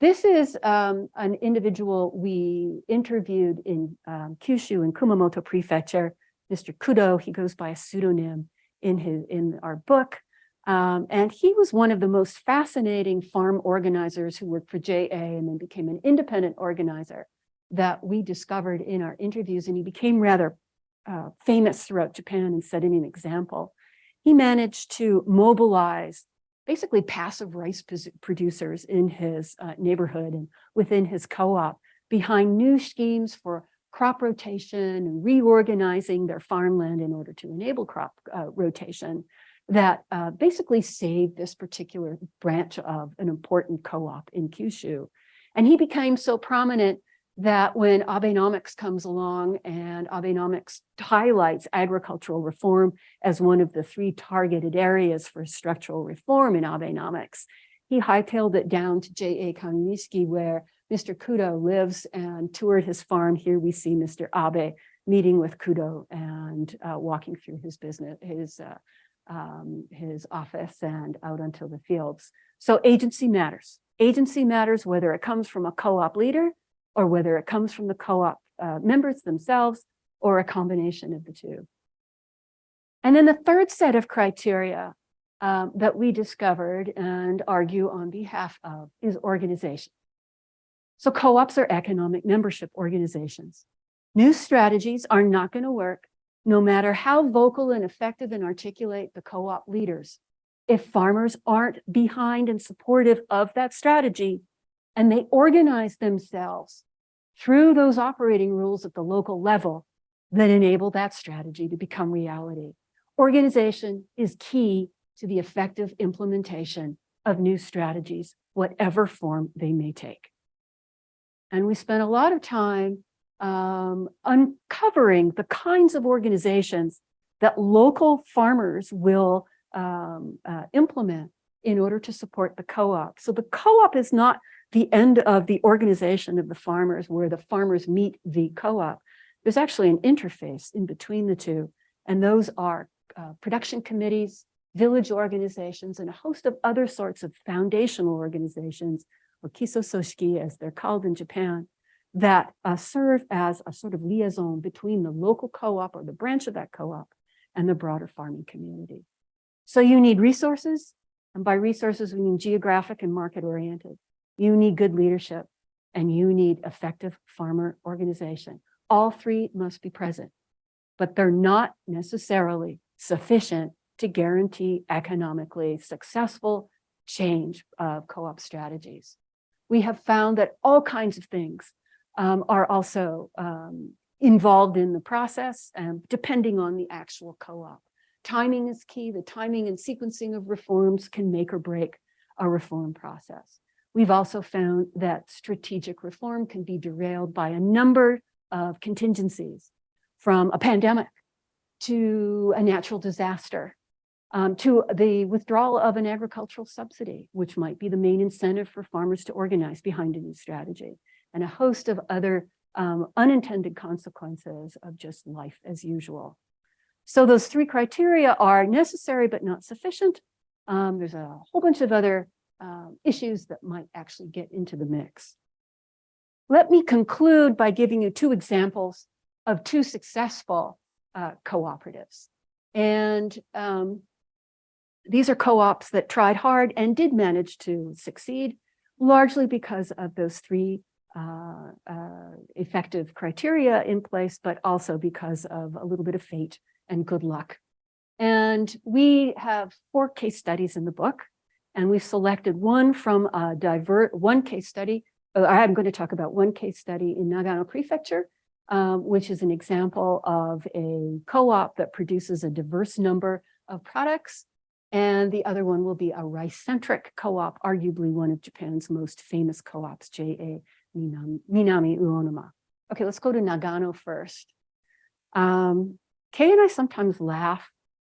This is an individual we interviewed in Kyushu in Kumamoto Prefecture, Mr. Kudo. He goes by a pseudonym in our book. And he was one of the most fascinating farm organizers who worked for JA and then became an independent organizer that we discovered in our interviews. And he became rather famous throughout Japan and setting an example. He managed to mobilize basically passive rice producers in his neighborhood and within his co-op behind new schemes for crop rotation and reorganizing their farmland in order to enable crop rotation that basically saved this particular branch of an important co-op in Kyushu. And he became so prominent that when Abenomics comes along and Abenomics highlights agricultural reform as one of the 3 targeted areas for structural reform in Abenomics, he hightailed it down to J.A. Kamiwski, where Mr. Kudo lives, and toured his farm. Here we see Mr. Abe meeting with Kudo and walking through his business, his office and out onto the fields. So agency matters. Agency matters whether it comes from a co-op leader or whether it comes from the co-op members themselves, or a combination of the 2. And then the third set of criteria that we discovered and argue on behalf of is organization. So co-ops are economic membership organizations. New strategies are not going to work, no matter how vocal and effective and articulate the co-op leaders, if farmers aren't behind and supportive of that strategy, and they organize themselves through those operating rules at the local level that enable that strategy to become reality. Organization is key to the effective implementation of new strategies, whatever form they may take. And we spent a lot of time uncovering the kinds of organizations that local farmers will implement in order to support the co-op. So the co-op is not the end of the organization of the farmers where the farmers meet the co-op. There's actually an interface in between the two, and those are production committees, village organizations, and a host of other sorts of foundational organizations, or kisososhiki as they're called in Japan, that serve as a sort of liaison between the local co-op or the branch of that co-op and the broader farming community. So you need resources, and by resources we mean geographic and market oriented. You need good leadership, and you need effective farmer organization. All three must be present, but they're not necessarily sufficient to guarantee economically successful change of co-op strategies. We have found that all kinds of things are also involved in the process, depending on the actual co-op. Timing is key. The timing and sequencing of reforms can make or break a reform process. We've also found that strategic reform can be derailed by a number of contingencies, from a pandemic to a natural disaster, to the withdrawal of an agricultural subsidy, which might be the main incentive for farmers to organize behind a new strategy, and a host of other unintended consequences of just life as usual. So those three criteria are necessary but not sufficient. There's a whole bunch of other issues that might actually get into the mix. Let me conclude by giving you two examples of two successful cooperatives. And these are co-ops that tried hard and did manage to succeed, largely because of those three effective criteria in place, but also because of a little bit of fate and good luck. And we have 4 case studies in the book, and we've selected one from one case study. I'm going to talk about one case study in Nagano Prefecture, which is an example of a co-op that produces a diverse number of products. And the other one will be a rice-centric co-op, arguably one of Japan's most famous co-ops, J.A. Minami Uonuma. Okay, let's go to Nagano first. Kay and I sometimes laugh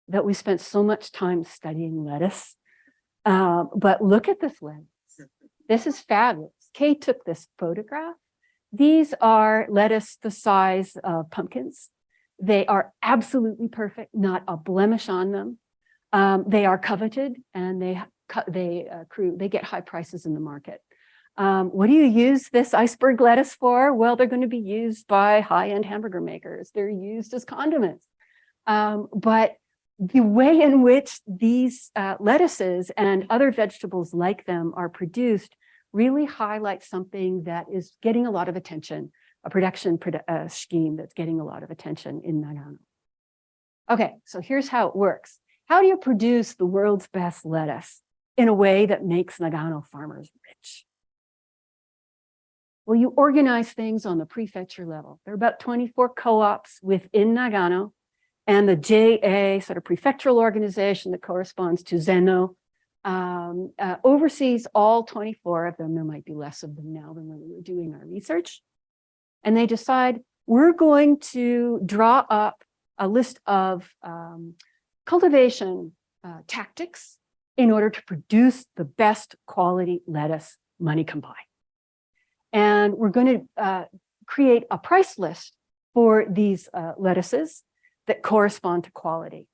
that we spent so much time studying lettuce, but look at this lettuce. This is fabulous. Kay took this photograph. These are lettuce the size of pumpkins. They are absolutely perfect, not a blemish on them. They are coveted, and they get high prices in the market. What do you use this iceberg lettuce for? Well, they're going to be used by high-end hamburger makers. They're used as condiments. But the way in which these lettuces and other vegetables like them are produced really highlights something that is getting a lot of attention, a production scheme that's getting a lot of attention in Nagano. Okay, so here's how it works. How do you produce the world's best lettuce in a way that makes Nagano farmers rich? Well, you organize things on the prefecture level. There are about 24 co-ops within Nagano, and the JA, sort of prefectural organization that corresponds to Zeno, oversees all 24 of them. There might be less of them now than when we were doing our research. And they decide, we're going to draw up a list of cultivation tactics in order to produce the best quality lettuce money can buy. And we're going to create a price list for these lettuces that correspond to quality.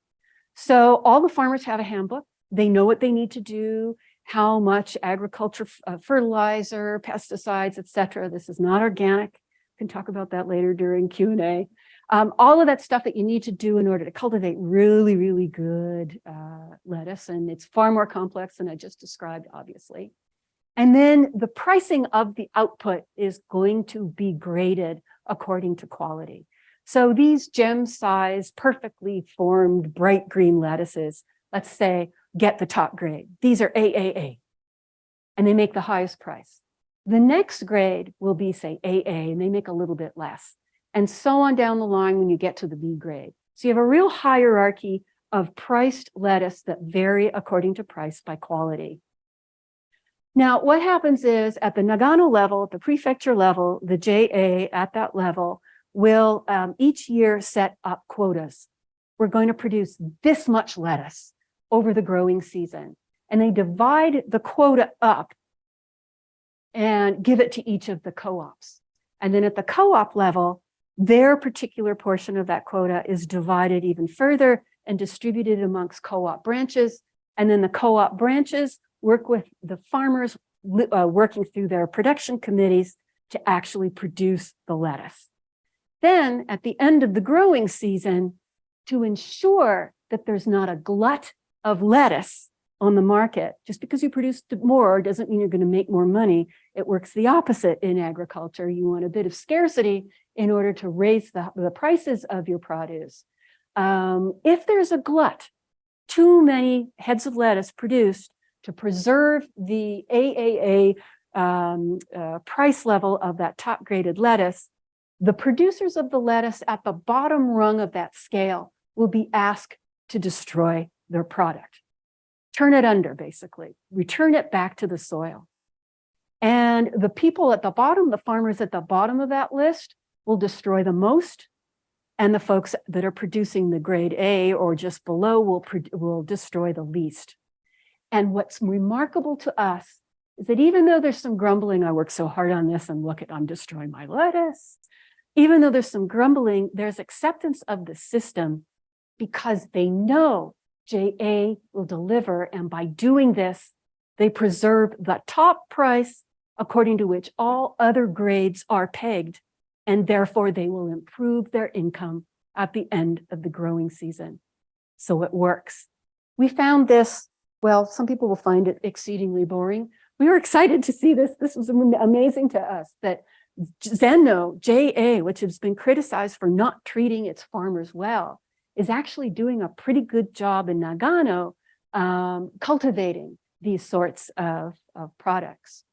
So all the farmers have a handbook. They know what they need to do, how much agriculture, fertilizer, pesticides, et cetera. This is not organic. We can talk about that later during Q&A. All of that stuff that you need to do in order to cultivate really, really good lettuce. And it's far more complex than I just described, obviously. And then the pricing of the output is going to be graded according to quality. So these gem-sized, perfectly formed, bright green lettuces, let's say, get the top grade. These are AAA, and they make the highest price. The next grade will be, say, AA, and they make a little bit less, and so on down the line when you get to the B grade. So you have a real hierarchy of priced lettuce that vary according to price by quality. Now, what happens is at the Nagano level, at the prefecture level, the JA at that level will each year set up quotas. We're going to produce this much lettuce over the growing season. And they divide the quota up and give it to each of the co-ops. And then at the co-op level, their particular portion of that quota is divided even further and distributed amongst co-op branches. And then the co-op branches work with the farmers working through their production committees to actually produce the lettuce. Then at the end of the growing season, to ensure that there's not a glut of lettuce on the market, just because you produce more doesn't mean you're going to make more money. It works the opposite in agriculture. You want a bit of scarcity in order to raise the prices of your produce. If there's a glut, too many heads of lettuce produced to preserve the AAA price level of that top graded lettuce, the producers of the lettuce at the bottom rung of that scale will be asked to destroy their product. Turn it under, basically. Return it back to the soil. And the people at the bottom, the farmers at the bottom of that list, will destroy the most. And the folks that are producing the grade A or just below will destroy the least. And what's remarkable to us is that even though there's some grumbling, I worked so hard on this and look at, I'm destroying my lettuce. Even though there's some grumbling, there's acceptance of the system because they know JA will deliver. And by doing this, they preserve the top price according to which all other grades are pegged. And therefore, they will improve their income at the end of the growing season. So it works. We found this, well, some people will find it exceedingly boring. We were excited to see this. This was amazing to us that Zenno, JA, which has been criticized for not treating its farmers well, is actually doing a pretty good job in Nagano cultivating these sorts of products.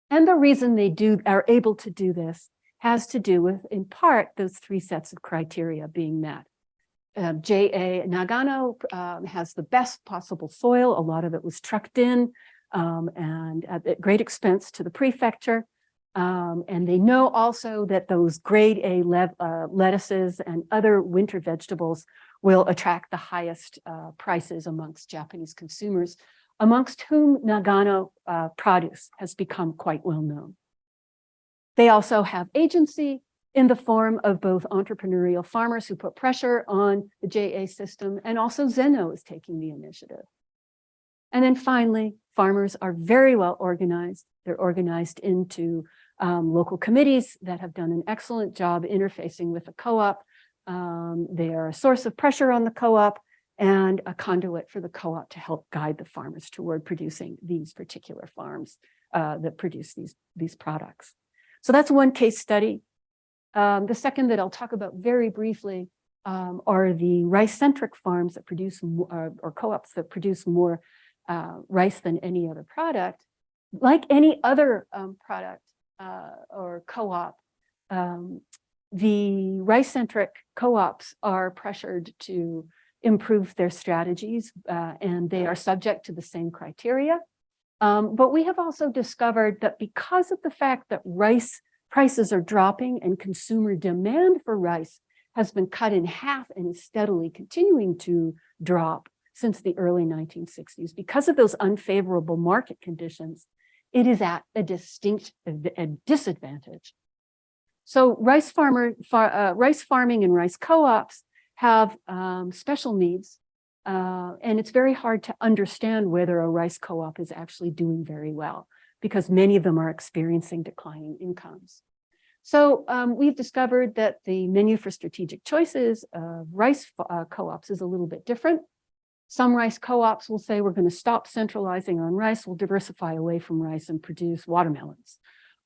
And the reason they are able to do this has to do with, in part, those three sets of criteria being met. Nagano has the best possible soil. A lot of it was trucked in and at great expense to the prefecture. And they know also that those grade A lettuces and other winter vegetables will attract the highest prices amongst Japanese consumers, amongst whom Nagano produce has become quite well known. They also have agency in the form of both entrepreneurial farmers who put pressure on the JA system, and also Zenno is taking the initiative. And then finally, farmers are very well organized. They're organized into local committees that have done an excellent job interfacing with the co-op. They are a source of pressure on the co-op and a conduit for the co-op to help guide the farmers toward producing these particular farms that produce these products. So that's one case study. The second that I'll talk about very briefly are the rice-centric farms that produce or co-ops that produce more rice than any other product. Like any other product or co-op, the rice-centric co-ops are pressured to improve their strategies and they are subject to the same criteria. But we have also discovered that because of the fact that rice prices are dropping and consumer demand for rice has been cut in half and is steadily continuing to drop since the early 1960s, because of those unfavorable market conditions, it is at a distinct disadvantage. So rice farming and rice co-ops have special needs. And it's very hard to understand whether a rice co-op is actually doing very well because many of them are experiencing declining incomes. So we've discovered that the menu for strategic choices of rice co-ops is a little bit different. Some rice co-ops will say we're going to stop centralizing on rice, we'll diversify away from rice and produce watermelons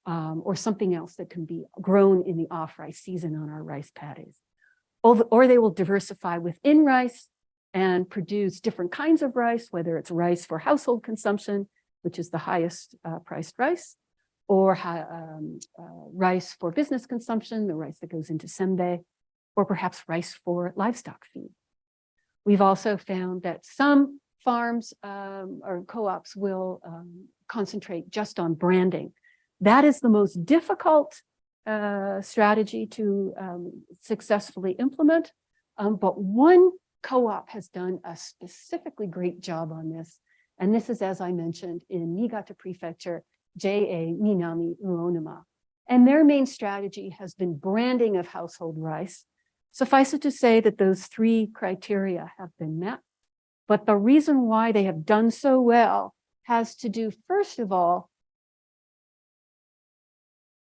or something else that can be grown in the off-rice season on our rice paddies. Or they will diversify within rice and produce different kinds of rice, whether it's rice for household consumption, which is the highest priced rice, or rice for business consumption, the rice that goes into senbei, or perhaps rice for livestock feed. We've also found that some farms or co-ops will concentrate just on branding. That is the most difficult strategy to successfully implement. But one co-op has done a specifically great job on this. And this is, as I mentioned, in Niigata Prefecture, JA Minami Uonuma. And their main strategy has been branding of household rice. Suffice it to say that those three criteria have been met. But the reason why they have done so well has to do, first of all,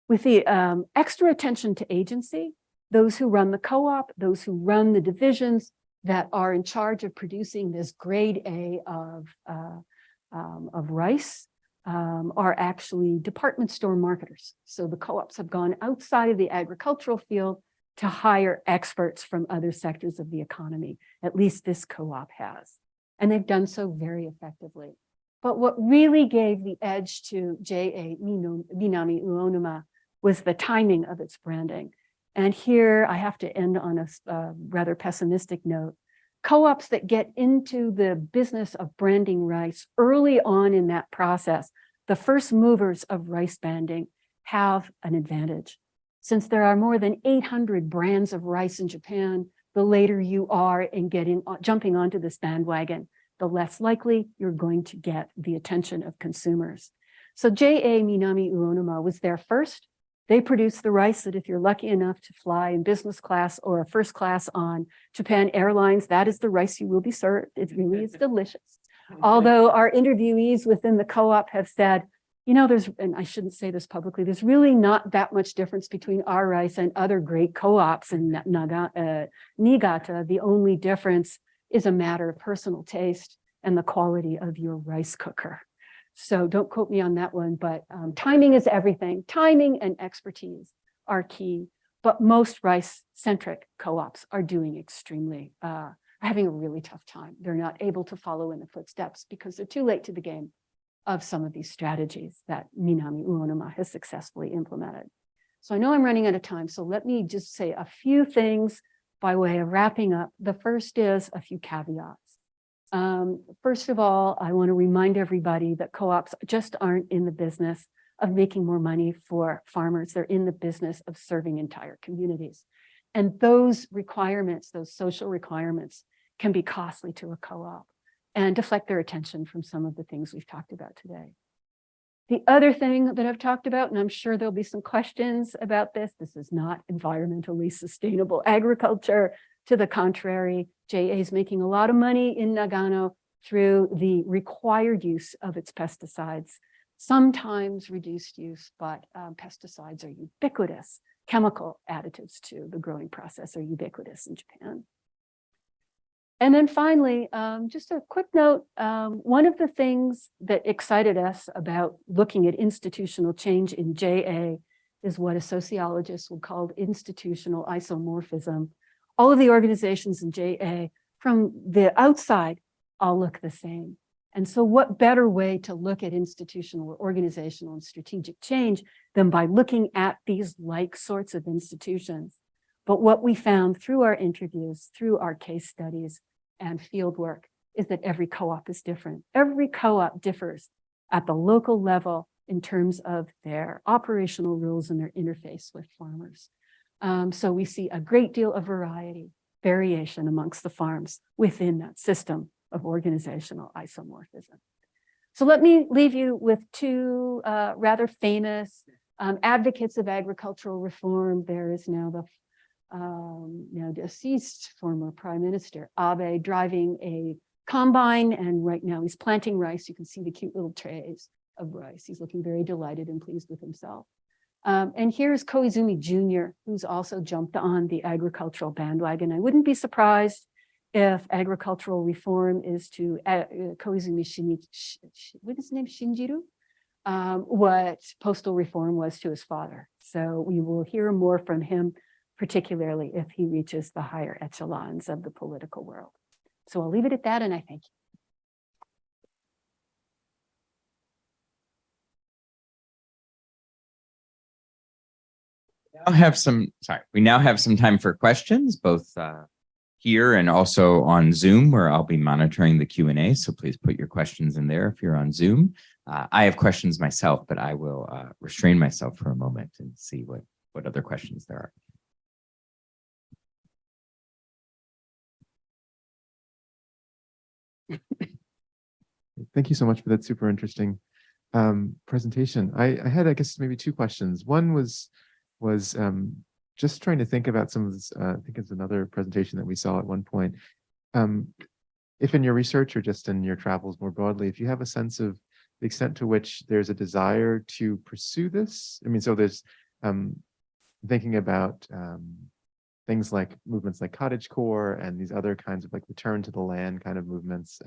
with the extra attention to agency, those who run the co-op, those who run the divisions that are in charge of producing this grade A of rice are actually department store marketers. So the co-ops have gone outside of the agricultural field to hire experts from other sectors of the economy. At least this co-op has. And they've done so very effectively. But what really gave the edge to JA Minami Uonuma was the timing of its branding. And here I have to end on a rather pessimistic note. Co-ops that get into the business of branding rice early on in that process, the first movers of rice branding, have an advantage. Since there are more than 800 brands of rice in Japan, the later you are in jumping onto this bandwagon, the less likely you're going to get the attention of consumers. So JA Minami Uonuma was there first. They produce the rice that if you're lucky enough to fly in business class or a first class on Japan Airlines, that is the rice you will be served. It really is delicious. Although our interviewees within the co-op have said, you know, and I shouldn't say this publicly, there's really not that much difference between our rice and other great co-ops in Niigata. The only difference is a matter of personal taste and the quality of your rice cooker. So don't quote me on that one, but timing is everything. Timing and expertise are key, but most rice-centric co-ops are doing extremely, having a really tough time. They're not able to follow in the footsteps because they're too late to the game of some of these strategies that Minami Uonuma has successfully implemented. So I know I'm running out of time, so let me just say a few things by way of wrapping up. The first is a few caveats. First of all, I want to remind everybody that co-ops just aren't in the business of making more money for farmers. They're in the business of serving entire communities. And those requirements, those social requirements, can be costly to a co-op and deflect their attention from some of the things we've talked about today. The other thing that I've talked about, and I'm sure there'll be some questions about this is not environmentally sustainable agriculture. To the contrary, JA is making a lot of money in Nagano through the required use of its pesticides, sometimes reduced use, but pesticides are ubiquitous. Chemical additives to the growing process are ubiquitous in Japan. And then finally, just a quick note, one of the things that excited us about looking at institutional change in JA is what a sociologist would call institutional isomorphism. All of the organizations in JA from the outside all look the same. And so what better way to look at institutional or organizational and strategic change than by looking at these like sorts of institutions? But what we found through our interviews, through our case studies and field work is that every co-op is different. Every co-op differs at the local level in terms of their operational rules and their interface with farmers. So we see a great deal of variation amongst the farms within that system of organizational isomorphism. So let me leave you with two rather famous advocates of agricultural reform. There is now the now deceased former Prime Minister Abe driving a combine, and right now he's planting rice. You can see the cute little trays of rice. He's looking very delighted and pleased with himself. And here's Koizumi Jr., who's also jumped on the agricultural bandwagon. I wouldn't be surprised if agricultural reform is to Koizumi what is his name, Shinjiru? What postal reform was to his father. So we will hear more from him, particularly if he reaches the higher echelons of the political world. So I'll leave it at that, and I thank you. We now have some time for questions, both here and also on Zoom, where I'll be monitoring the Q&A. So please put your questions in there if you're on Zoom. I have questions myself, but I will restrain myself for a moment and see what other questions there are. Thank you so much for that super interesting presentation. I had, I guess, maybe two questions. One was just trying to think about some of this. I think it's another presentation that we saw at one point. If in your research or just in your travels more broadly, if you have a sense of the extent to which there's a desire to pursue this. I mean, so there's thinking about things like movements like cottagecore and these other kinds of like return to the land kind of movements,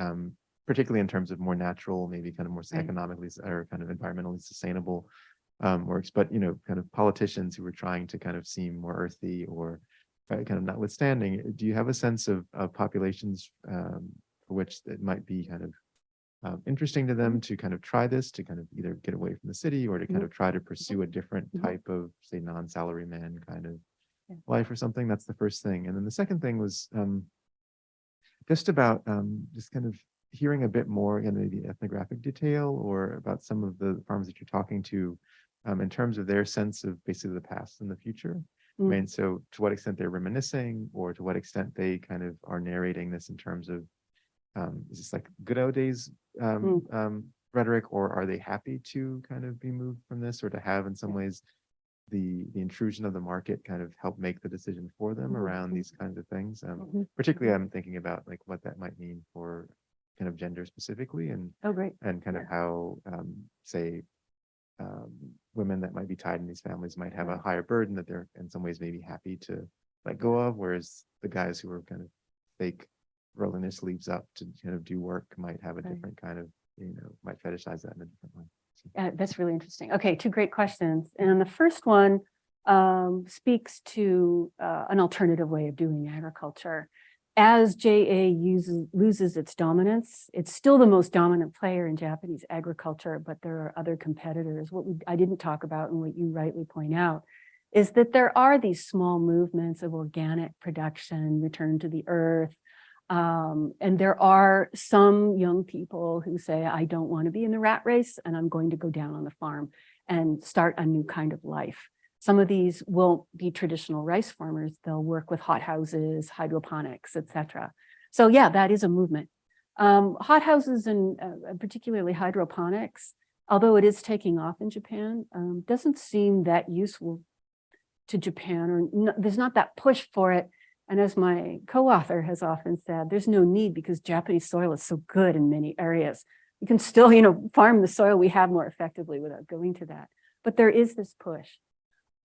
particularly in terms of more natural, maybe kind of more economically or kind of environmentally sustainable works, but kind of politicians who were trying to kind of seem more earthy or kind of notwithstanding. Do you have a sense of populations for which it might be kind of interesting to them to kind of try this, to kind of either get away from the city or to kind of try to pursue a different type of, say, non-salary man kind of life or something? That's the first thing. And then the second thing was just about just kind of hearing a bit more in maybe ethnographic detail or about some of the farmers that you're talking to in terms of their sense of basically the past and the future. I mean, so to what extent they're reminiscing or to what extent they kind of are narrating this in terms of is this like good old days rhetoric, or are they happy to kind of be moved from this or to have in some ways the intrusion of the market kind of help make the decision for them around these kinds of things? Particularly I'm thinking about like what that might mean for kind of gender specifically and and kind of how say women that might be tied in these families might have a higher burden that they're in some ways maybe happy to let go of, whereas the guys who are kind of fake rolling their sleeves up to kind of do work might have a different kind of, might fetishize that in a different way. So. That's really interesting. Okay, two great questions. And the first one speaks to an alternative way of doing agriculture. As JA loses its dominance, it's still the most dominant player in Japanese agriculture, but there are other competitors. What I didn't talk about and what you rightly point out is that there are these small movements of organic production, return to the earth. And there are some young people who say, I don't want to be in the rat race and I'm going to go down on the farm and start a new kind of life. Some of these won't be traditional rice farmers. They'll work with hothouses, hydroponics, etc. So yeah, that is a movement. Hothouses and particularly hydroponics, although it is taking off in Japan, doesn't seem that useful to Japan, or there's not that push for it. And as my co-author has often said, there's no need because Japanese soil is so good in many areas. You can still, farm the soil we have more effectively without going to that. But there is this push.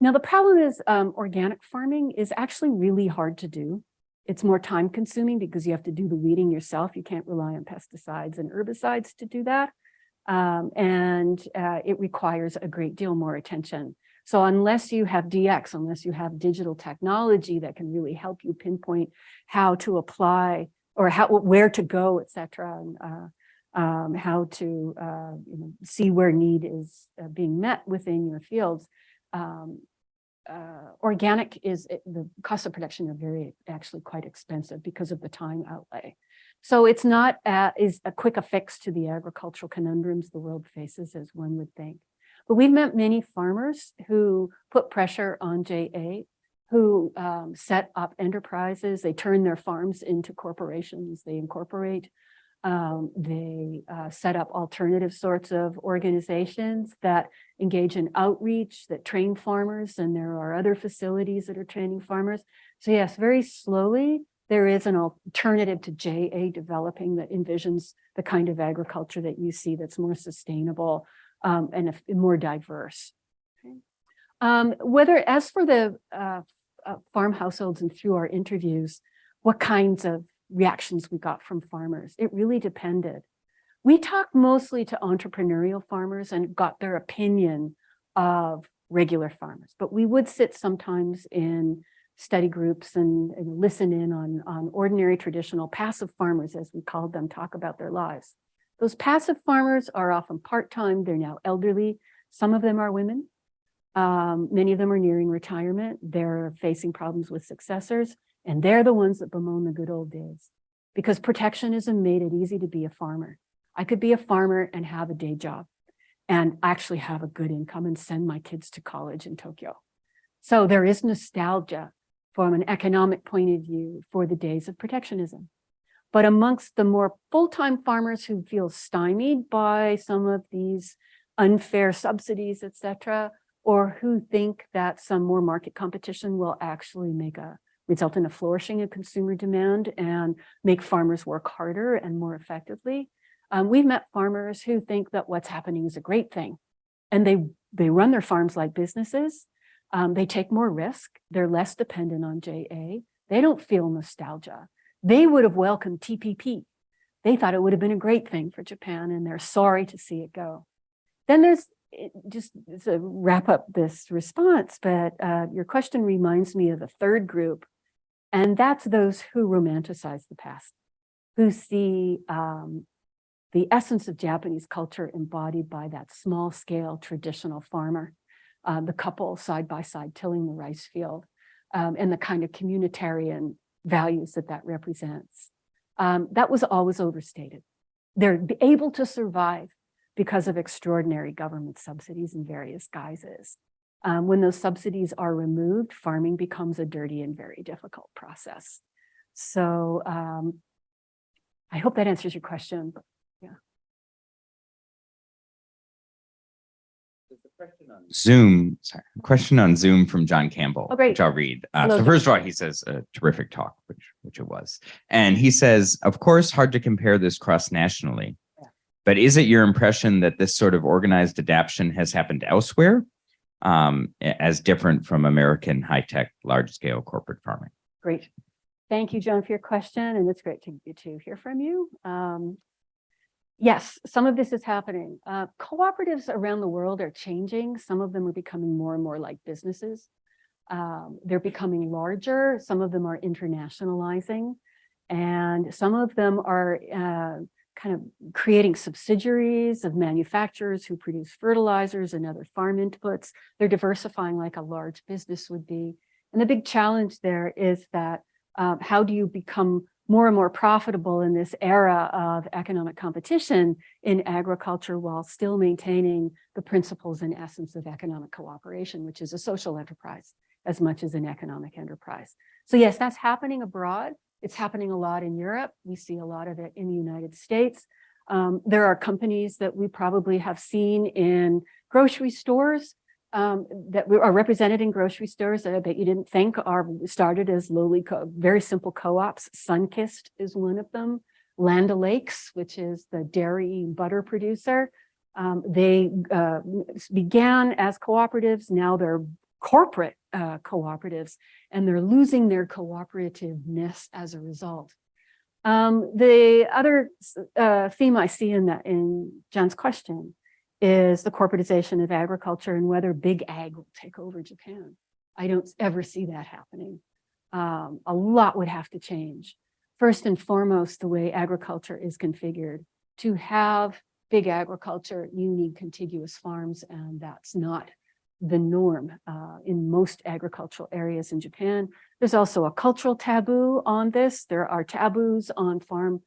Now, the problem is organic farming is actually really hard to do. It's more time consuming because you have to do the weeding yourself. You can't rely on pesticides and herbicides to do that. And it requires a great deal more attention. So unless you have DX, unless you have digital technology that can really help you pinpoint how to apply or where to go, et cetera, and how to see where need is being met within your fields, organic the cost of production are actually quite expensive because of the time outlay. So it's not is a quick fix to the agricultural conundrums the world faces, as one would think. But we've met many farmers who put pressure on JA, who set up enterprises. They turn their farms into corporations. They incorporate. They set up alternative sorts of organizations that engage in outreach, that train farmers, and there are other facilities that are training farmers. So yes, very slowly, there is an alternative to JA developing that envisions the kind of agriculture that you see that's more sustainable and more diverse. Okay. As for the farm households and through our interviews, what kinds of reactions we got from farmers, it really depended. We talked mostly to entrepreneurial farmers and got their opinion of regular farmers, but we would sit sometimes in study groups and listen in on ordinary traditional passive farmers, as we called them, talk about their lives. Those passive farmers are often part-time, they're now elderly. Some of them are women. Many of them are nearing retirement. They're facing problems with successors. And they're the ones that bemoan the good old days, because protectionism made it easy to be a farmer. I could be a farmer and have a day job and actually have a good income and send my kids to college in Tokyo. So there is nostalgia from an economic point of view for the days of protectionism. But amongst the more full-time farmers who feel stymied by some of these unfair subsidies, et cetera, or who think that some more market competition will actually result in a flourishing of consumer demand and make farmers work harder and more effectively. We've met farmers who think that what's happening is a great thing. And they run their farms like businesses. They take more risk. They're less dependent on JA. They don't feel nostalgia. They would have welcomed TPP. They thought it would have been a great thing for Japan, and they're sorry to see it go. Then there's, just to wrap up this response, but your question reminds me of a third group, and that's those who romanticize the past, who see the essence of Japanese culture embodied by that small-scale traditional farmer, the couple side by side tilling the rice field, and the kind of communitarian values that represents. That was always overstated. They're able to survive because of extraordinary government subsidies in various guises. When those subsidies are removed, farming becomes a dirty and very difficult process. So I hope that answers your question. Yeah. Zoom, sorry, a question on Zoom from John Campbell, Oh, great. which I'll read. Hello, So first of all, he says a terrific talk, which it was. And he says, of course, hard to compare this cross-nationally, but is it your impression that this sort of organized adaptation has happened elsewhere as different from American high-tech, large-scale corporate farming? Great. Thank you, John, for your question. And it's great to hear from you. Yes, some of this is happening. Cooperatives around the world are changing. Some of them are becoming more and more like businesses. They're becoming larger. Some of them are internationalizing. And some of them are kind of creating subsidiaries of manufacturers who produce fertilizers and other farm inputs. They're diversifying like a large business would be. And the big challenge there is that how do you become more and more profitable in this era of economic competition in agriculture while still maintaining the principles and essence of economic cooperation, which is a social enterprise as much as an economic enterprise. So yes, that's happening abroad. It's happening a lot in Europe. We see a lot of it in the United States. There are companies that we probably have seen in grocery stores that are represented in grocery stores that I bet you didn't think are started as lowly, very simple co-ops. Sunkist is one of them. Land O'Lakes, which is the dairy butter producer. They began as cooperatives. Now they're corporate cooperatives, and they're losing their cooperativeness as a result. The other theme I see in John's question is the corporatization of agriculture and whether big ag will take over Japan. I don't ever see that happening. A lot would have to change. First and foremost, the way agriculture is configured. To have big agriculture, you need contiguous farms, and that's not the norm in most agricultural areas in Japan. There's also a cultural taboo on this. There are taboos on farm,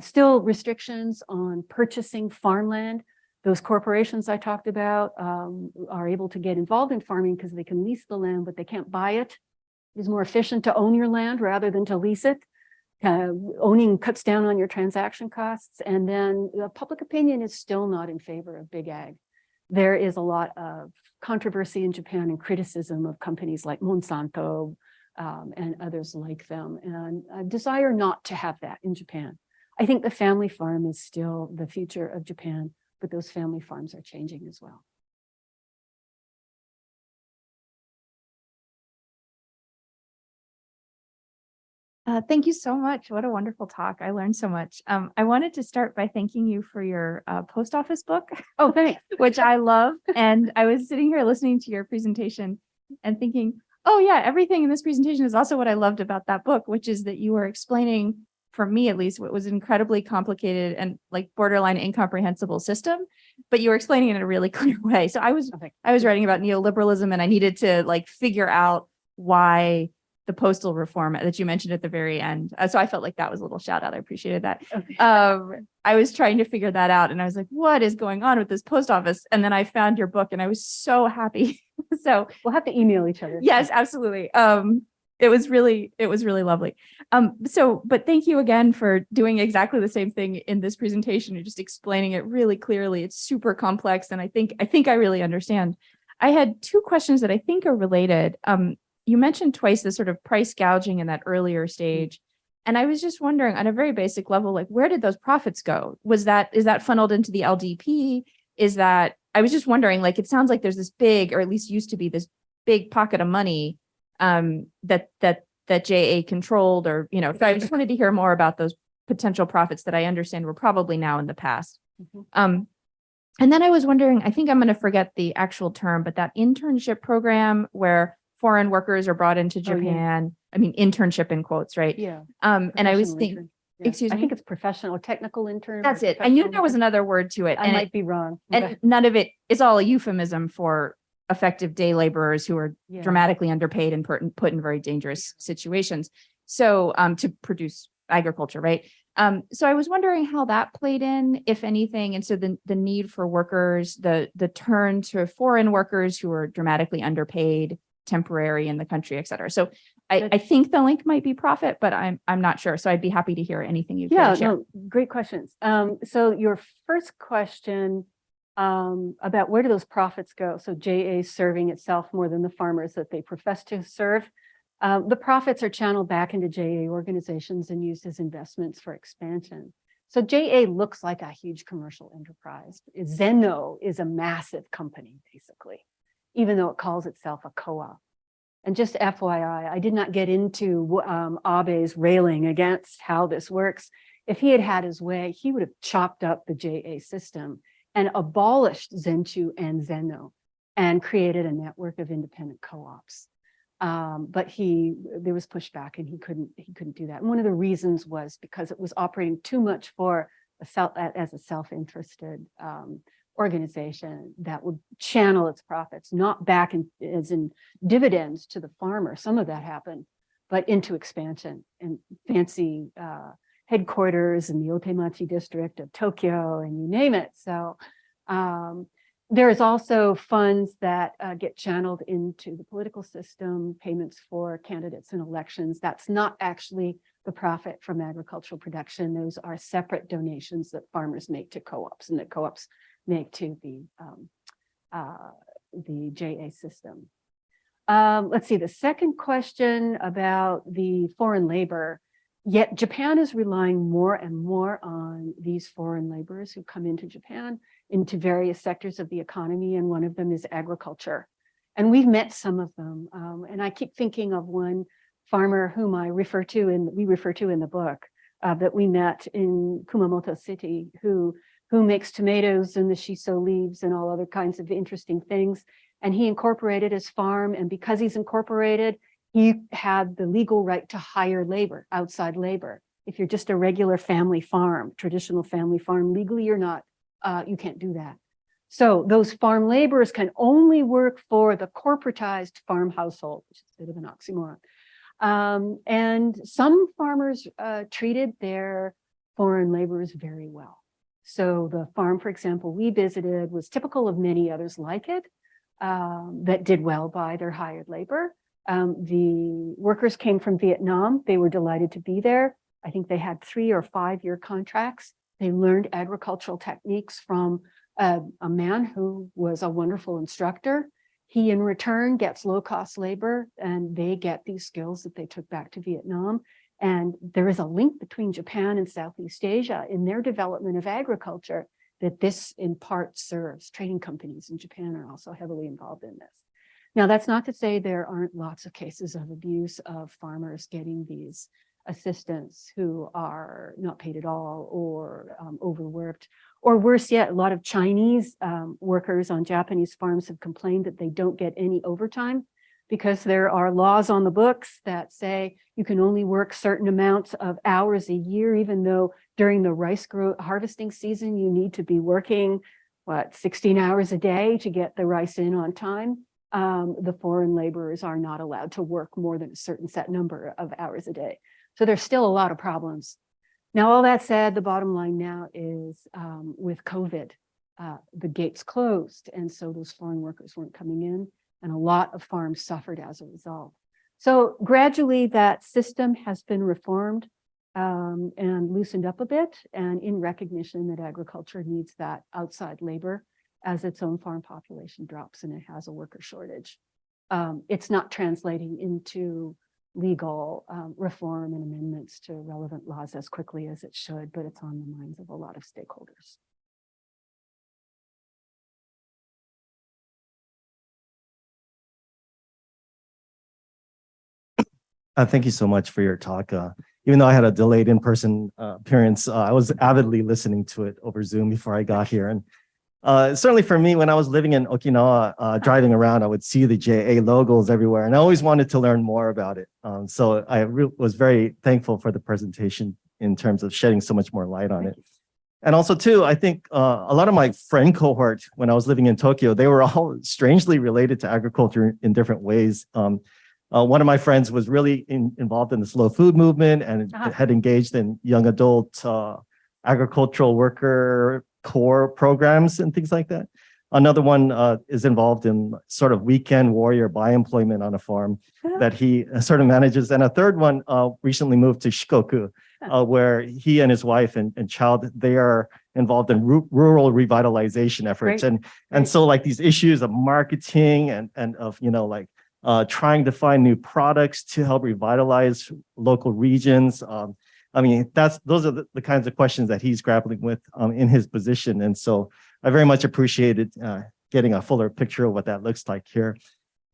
still restrictions on purchasing farmland. Those corporations I talked about are able to get involved in farming because they can lease the land, but they can't buy it. It's more efficient to own your land rather than to lease it. Owning cuts down on your transaction costs. And then public opinion is still not in favor of big ag. There is a lot of controversy in Japan and criticism of companies like Monsanto and others like them, and a desire not to have that in Japan. I think the family farm is still the future of Japan, but those family farms are changing as well. Thank you so much. What a wonderful talk. I learned so much. I wanted to start by thanking you for your post office book. Oh, thanks. Which I love. And I was sitting here listening to your presentation and thinking, oh yeah, everything in this presentation is also what I loved about that book, which is that you were explaining, for me at least, what was an incredibly complicated and like borderline incomprehensible system, but you were explaining it in a really clear way. So I was writing about neoliberalism, and I needed to like figure out why the postal reform that you mentioned at the very end. So I felt like that was a little shout out. I appreciated that. Okay. I was trying to figure that out and I was like, what is going on with this post office? And then I found your book and I was so happy. So We'll have to email each other. yes, absolutely. It was really lovely. But thank you again for doing exactly the same thing in this presentation and just explaining it really clearly. It's super complex. And I think I really understand. I had two questions that I think are related. You mentioned twice the sort of price gouging in that earlier stage. And I was just wondering on a very basic level, like where did those profits go? Is that funneled into the LDP? I was just wondering, like, it sounds like there's this big, or at least used to be this big pocket of money that JA controlled, or, you know, so I just wanted to hear more about those potential profits that I understand were probably now in the past. And then I was wondering, I think I'm going to forget the actual term, but that internship program where foreign workers are brought into Japan, I mean, internship in quotes, right? Yeah. And I was thinking, excuse me? I think it's professional, technical intern. That's it. I knew there was another word to it. I might be wrong. And none of it is all a euphemism for effective day laborers who are dramatically underpaid and put in very dangerous situations. So to produce agriculture, right? So I was wondering how that played in, if anything. And so the need for workers, the turn to foreign workers who are dramatically underpaid, temporary in the country, et cetera. So I think the link might be profit, but I'm not sure. So I'd be happy to hear anything you can share. No, great questions. So your first question about where do those profits go? So JA serving itself more than the farmers that they profess to serve. The profits are channeled back into JA organizations and used as investments for expansion. So JA looks like a huge commercial enterprise. Zeno is a massive company, basically, even though it calls itself a co-op. And just FYI, I did not get into Abe's railing against how this works. If he had had his way, he would have chopped up the JA system and abolished Zenchu and Zeno and created a network of independent co-ops. But there was pushback and he couldn't do that. And one of the reasons was because it was operating too much for as a self-interested organization that would channel its profits, not back as in dividends to the farmer. Some of that happened, but into expansion and fancy headquarters in the Otemachi district of Tokyo and you name it. So there is also funds that get channeled into the political system, payments for candidates in elections. That's not actually the profit from agricultural production. Those are separate donations that farmers make to co-ops and that co-ops make to the JA system. Let's see, the second question about the foreign labor. Yet Japan is relying more and more on these foreign laborers who come into Japan into various sectors of the economy, and one of them is agriculture. And we've met some of them. And I keep thinking of one farmer whom we refer to in the book that we met in Kumamoto City, who makes tomatoes and the shiso leaves and all other kinds of interesting things. And he incorporated his farm. And because he's incorporated, he had the legal right to hire labor, outside labor. If you're just a regular family farm, traditional family farm, legally you're not, you can't do that. So those farm laborers can only work for the corporatized farm household, which is a bit of an oxymoron. And some farmers treated their foreign laborers very well. So the farm, for example, we visited was typical of many others like it that did well by their hired labor. The workers came from Vietnam. They were delighted to be there. I think they had 3 or 5 year contracts. They learned agricultural techniques from a man who was a wonderful instructor. He, in return, gets low-cost labor, and they get these skills that they took back to Vietnam. And there is a link between Japan and Southeast Asia in their development of agriculture that this in part serves. Trading companies in Japan are also heavily involved in this. Now, that's not to say there aren't lots of cases of abuse of farmers getting these assistants who are not paid at all or overworked. Or worse yet, a lot of Chinese workers on Japanese farms have complained that they don't get any overtime because there are laws on the books that say you can only work certain amounts of hours a year, even though during the rice harvesting season, you need to be working, 16 hours a day to get the rice in on time. the foreign laborers are not allowed to work more than a certain set number of hours a day. So there's still a lot of problems. Now, all that said, the bottom line now is with COVID, the gates closed. And so those foreign workers weren't coming in, and a lot of farms suffered as a result. So gradually that system has been reformed and loosened up a bit, and in recognition that agriculture needs that outside labor as its own farm population drops and it has a worker shortage. It's not translating into legal reform and amendments to relevant laws as quickly as it should, but it's on the minds of a lot of stakeholders. Thank you so much for your talk. Even though I had a delayed in-person appearance, I was avidly listening to it over Zoom before I got here. And certainly for me, when I was living in Okinawa, driving around, I would see the JA logos everywhere, and I always wanted to learn more about it. So I was very thankful for the presentation in terms of shedding so much more light on it. And also too, I think a lot of my friend cohort, when I was living in Tokyo, they were all strangely related to agriculture in different ways. One of my friends was really involved in the slow food movement and had engaged in young adult agricultural worker core programs and things like that. Another one is involved in sort of weekend warrior by employment on a farm that he sort of manages. And a third one recently moved to Shikoku, where he and his wife and child, they are involved in rural revitalization efforts. Great. And so like these issues of marketing and of, you know, like trying to find new products to help revitalize local regions. I mean, those are the kinds of questions that he's grappling with in his position. And so I very much appreciated getting a fuller picture of what that looks like here.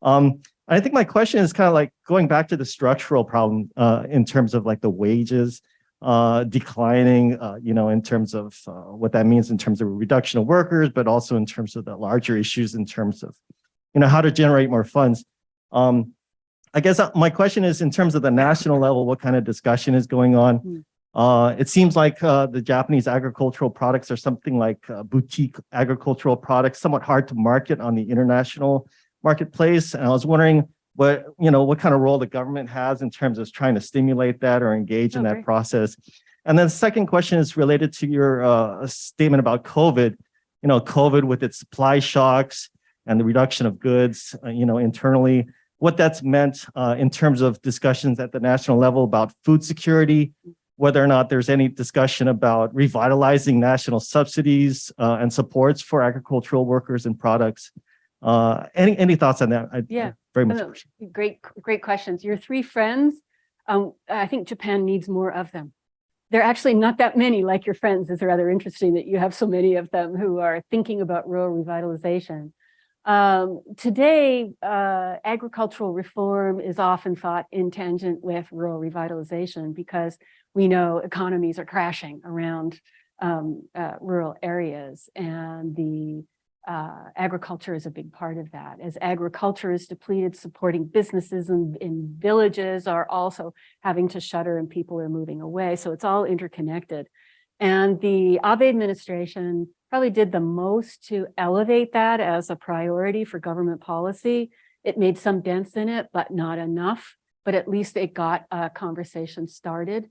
I think my question is kind of like going back to the structural problem in terms of like the wages declining, you know, in terms of what that means in terms of reduction of workers, but also in terms of the larger issues in terms of, you know, how to generate more funds. I guess my question is in terms of the national level, what kind of discussion is going on? It seems like the Japanese agricultural products are something like boutique agricultural products, somewhat hard to market on the international marketplace. And I was wondering what kind of role the government has in terms of trying to stimulate that or engage in that process. And then the second question is related to your statement about COVID. You know, COVID with its supply shocks and the reduction of goods, you know, internally, what that's meant in terms of discussions at the national level about food security, whether or not there's any discussion about revitalizing national subsidies and supports for agricultural workers and products. Any thoughts on that? I very much appreciate. Great questions. Your three friends, I think Japan needs more of them. They're actually not that many like your friends. It's rather interesting that you have so many of them who are thinking about rural revitalization. Today, agricultural reform is often thought in tangent with rural revitalization because we know economies are crashing around rural areas, and the agriculture is a big part of that. As agriculture is depleted, supporting businesses in villages are also having to shutter and people are moving away. So it's all interconnected. And the Abe administration probably did the most to elevate that as a priority for government policy. It made some dents in it, but not enough. But at least it got a conversation started.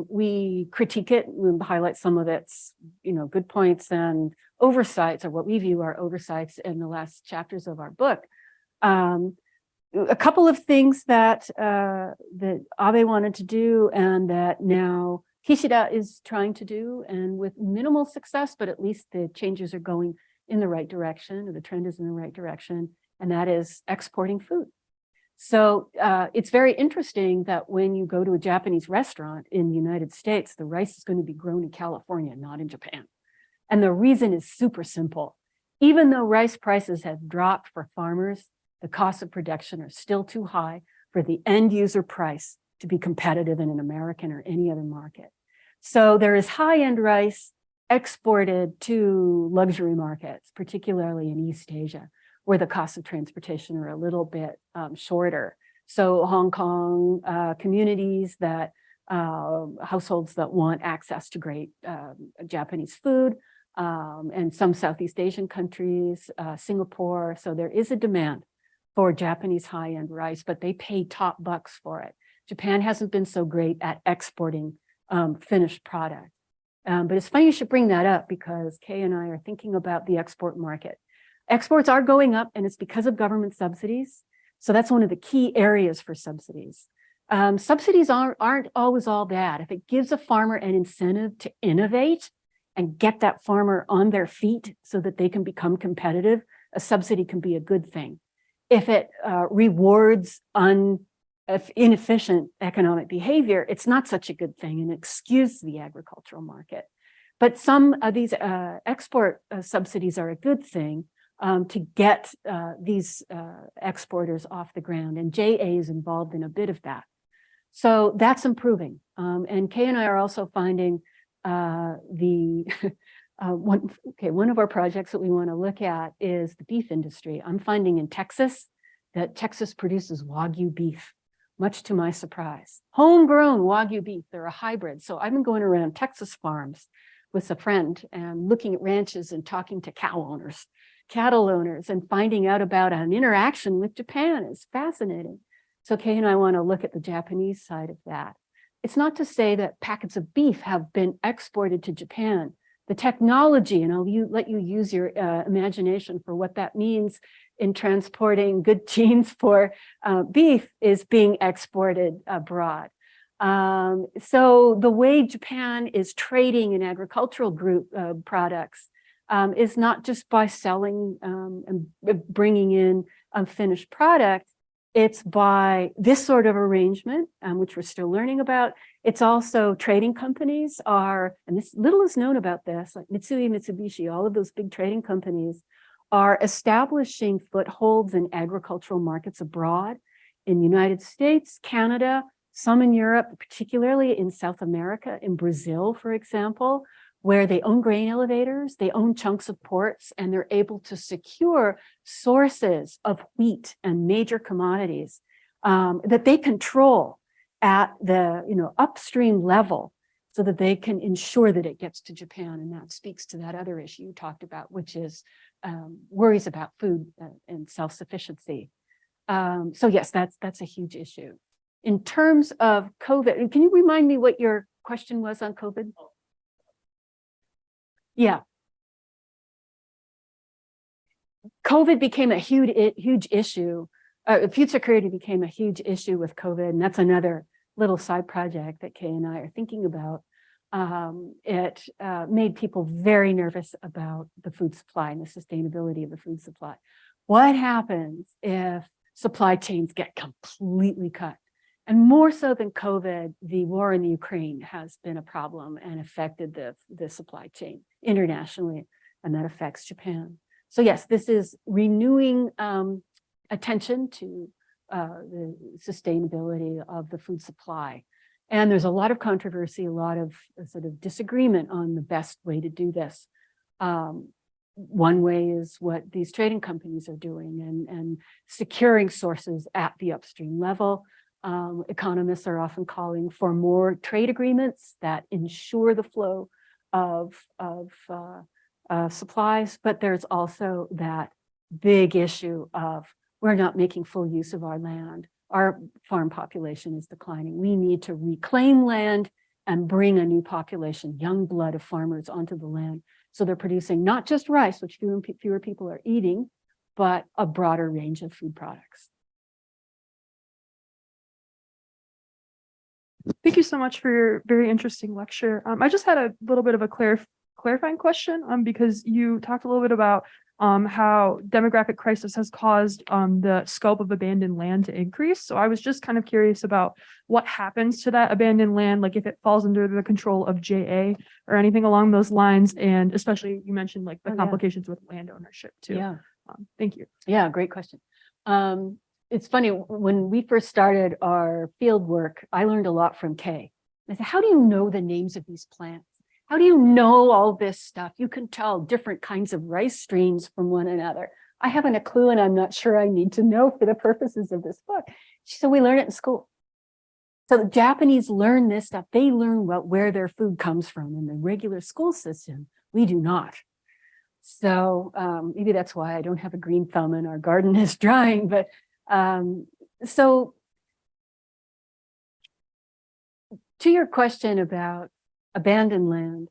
We critique it, we highlight some of its, good points and oversights, or what we view are oversights in the last chapters of our book. A couple of things that that Abe wanted to do, and that now Kishida is trying to do, and with minimal success, but at least the changes are going in the right direction, or the trend is in the right direction, and that is exporting food. So it's very interesting that when you go to a Japanese restaurant in the United States, the rice is going to be grown in California, not in Japan. And the reason is super simple. Even though rice prices have dropped for farmers, the costs of production are still too high for the end user price to be competitive in an American or any other market. So there is high-end rice exported to luxury markets, particularly in East Asia, where the costs of transportation are a little bit shorter. So Hong Kong communities that, households that want access to great Japanese food, and some Southeast Asian countries, Singapore. So there is a demand for Japanese high-end rice, but they pay top bucks for it. Japan hasn't been so great at exporting finished product. But it's funny you should bring that up because Kay and I are thinking about the export market. Exports are going up and it's because of government subsidies. So that's one of the key areas for subsidies. Subsidies aren't always all bad. If it gives a farmer an incentive to innovate and get that farmer on their feet so that they can become competitive, a subsidy can be a good thing. If it rewards inefficient economic behavior, it's not such a good thing and excuse the agricultural market. But some of these export subsidies are a good thing to get these exporters off the ground, and JA is involved in a bit of that. So that's improving. And Kay and I are also finding one of our projects that we want to look at is the beef industry. I'm finding in Texas that Texas produces Wagyu beef, much to my surprise. Homegrown Wagyu beef, they're a hybrid. So I've been going around Texas farms with a friend and looking at ranches and talking to cattle owners, and finding out about an interaction with Japan is fascinating. So Kay and I want to look at the Japanese side of that. It's not to say that packets of beef have been exported to Japan. The technology, and I'll let you use your imagination for what that means in transporting good genes for beef, is being exported abroad. So the way Japan is trading in agricultural products is not just by selling and bringing in finished product. It's by this sort of arrangement, which we're still learning about. It's also trading companies are, and this little is known about this, like Mitsui, Mitsubishi, all of those big trading companies are establishing footholds in agricultural markets abroad, in the United States, Canada, some in Europe, particularly in South America, in Brazil, for example, where they own grain elevators, they own chunks of ports, and they're able to secure sources of wheat and major commodities that they control at the upstream level so that they can ensure that it gets to Japan. And that speaks to that other issue you talked about, which is worries about food and self-sufficiency. So yes, that's a huge issue. In terms of COVID, can you remind me what your question was on COVID? Yeah. COVID became a huge issue. Food security became a huge issue with COVID, and that's another little side project that Kay and I are thinking about. It made people very nervous about the food supply and the sustainability of the food supply. What happens if supply chains get completely cut? And more so than COVID, the war in the Ukraine has been a problem and affected the supply chain internationally, and that affects Japan. So yes, this is renewing attention to the sustainability of the food supply. And there's a lot of controversy, a lot of sort of disagreement on the best way to do this. One way is what these trading companies are doing and securing sources at the upstream level. Economists are often calling for more trade agreements that ensure the flow of supplies, but there's also that big issue of we're not making full use of our land. Our farm population is declining. We need to reclaim land and bring a new population, young blood of farmers onto the land. So they're producing not just rice, which fewer people are eating, but a broader range of food products. Thank you so much for your very interesting lecture. I just had a little bit of a clarifying question because you talked a little bit about how demographic crisis has caused the scope of abandoned land to increase. So I was just kind of curious about what happens to that abandoned land, like if it falls under the control of JA or anything along those lines. And especially you mentioned like the complications with land ownership too. Yeah. Thank you. Yeah, great question. It's funny, when we first started our field work, I learned a lot from Kay. I said, how do you know the names of these plants? How do you know all this stuff? You can tell different kinds of rice strains from one another. I haven't a clue, and I'm not sure I need to know for the purposes of this book. She said, we learn it in school. So the Japanese learn this stuff. They learn where their food comes from in the regular school system. We do not. So maybe that's why I don't have a green thumb and our garden is drying. But so to your question about abandoned land,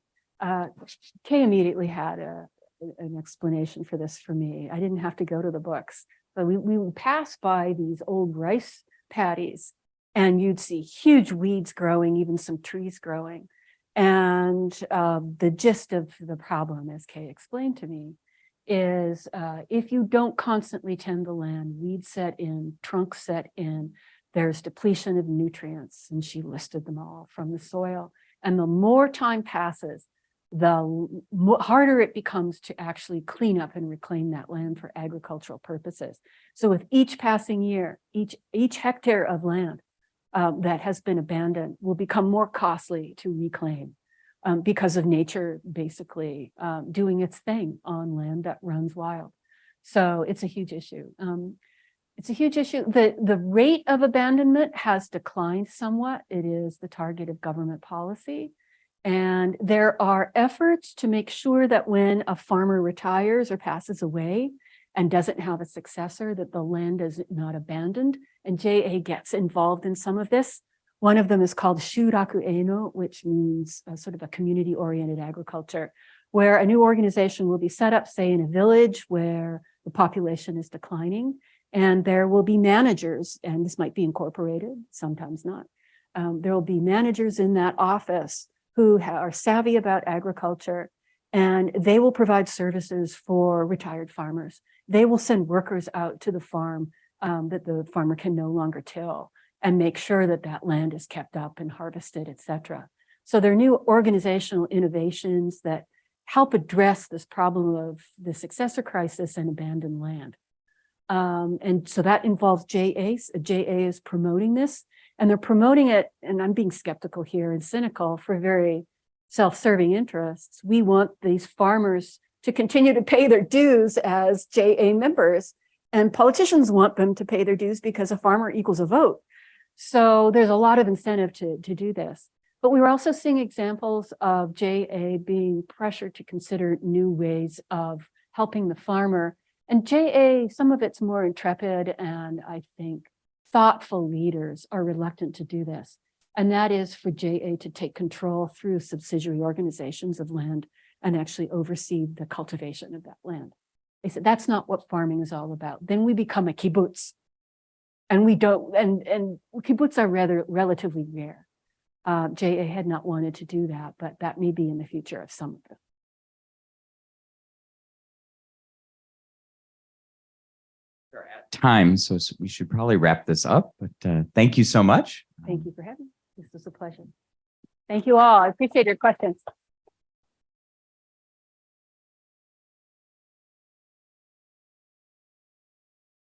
Kay immediately had an explanation for this for me. I didn't have to go to the books, but we would pass by these old rice paddies and you'd see huge weeds growing, even some trees growing. And the gist of the problem, as Kay explained to me, is if you don't constantly tend the land, weeds set in, trunks set in, there's depletion of nutrients, and she listed them all from the soil. And the more time passes, the harder it becomes to actually clean up and reclaim that land for agricultural purposes. So with each passing year, each hectare of land that has been abandoned will become more costly to reclaim because of nature basically doing its thing on land that runs wild. So it's a huge issue. It's a huge issue. The rate of abandonment has declined somewhat. It is the target of government policy. And there are efforts to make sure that when a farmer retires or passes away and doesn't have a successor, that the land is not abandoned. And JA gets involved in some of this. One of them is called Shuraku Eno, which means sort of a community-oriented agriculture, where a new organization will be set up, say, in a village where the population is declining. And there will be managers, and this might be incorporated, sometimes not. There will be managers in that office who are savvy about agriculture, and they will provide services for retired farmers. They will send workers out to the farm that the farmer can no longer till and make sure that that land is kept up and harvested, et cetera. So there are new organizational innovations that help address this problem of the successor crisis and abandoned land. And so that involves JA. JA is promoting this, and they're promoting it, and I'm being skeptical here and cynical for very self-serving interests. We want these farmers to continue to pay their dues as JA members, and politicians want them to pay their dues because a farmer equals a vote. So there's a lot of incentive to do this. But we were also seeing examples of JA being pressured to consider new ways of helping the farmer. And JA, some of it's more intrepid and I think thoughtful leaders are reluctant to do this. And that is for JA to take control through subsidiary organizations of land and actually oversee the cultivation of that land. They said, that's not what farming is all about. Then we become a kibbutz. And we don't, and kibbutz are relatively rare. JA had not wanted to do that, but that may be in the future of some of them. We're at time, so we should probably wrap this up, but thank you so much. Thank you for having me. This was a pleasure. Thank you all. I appreciate your questions.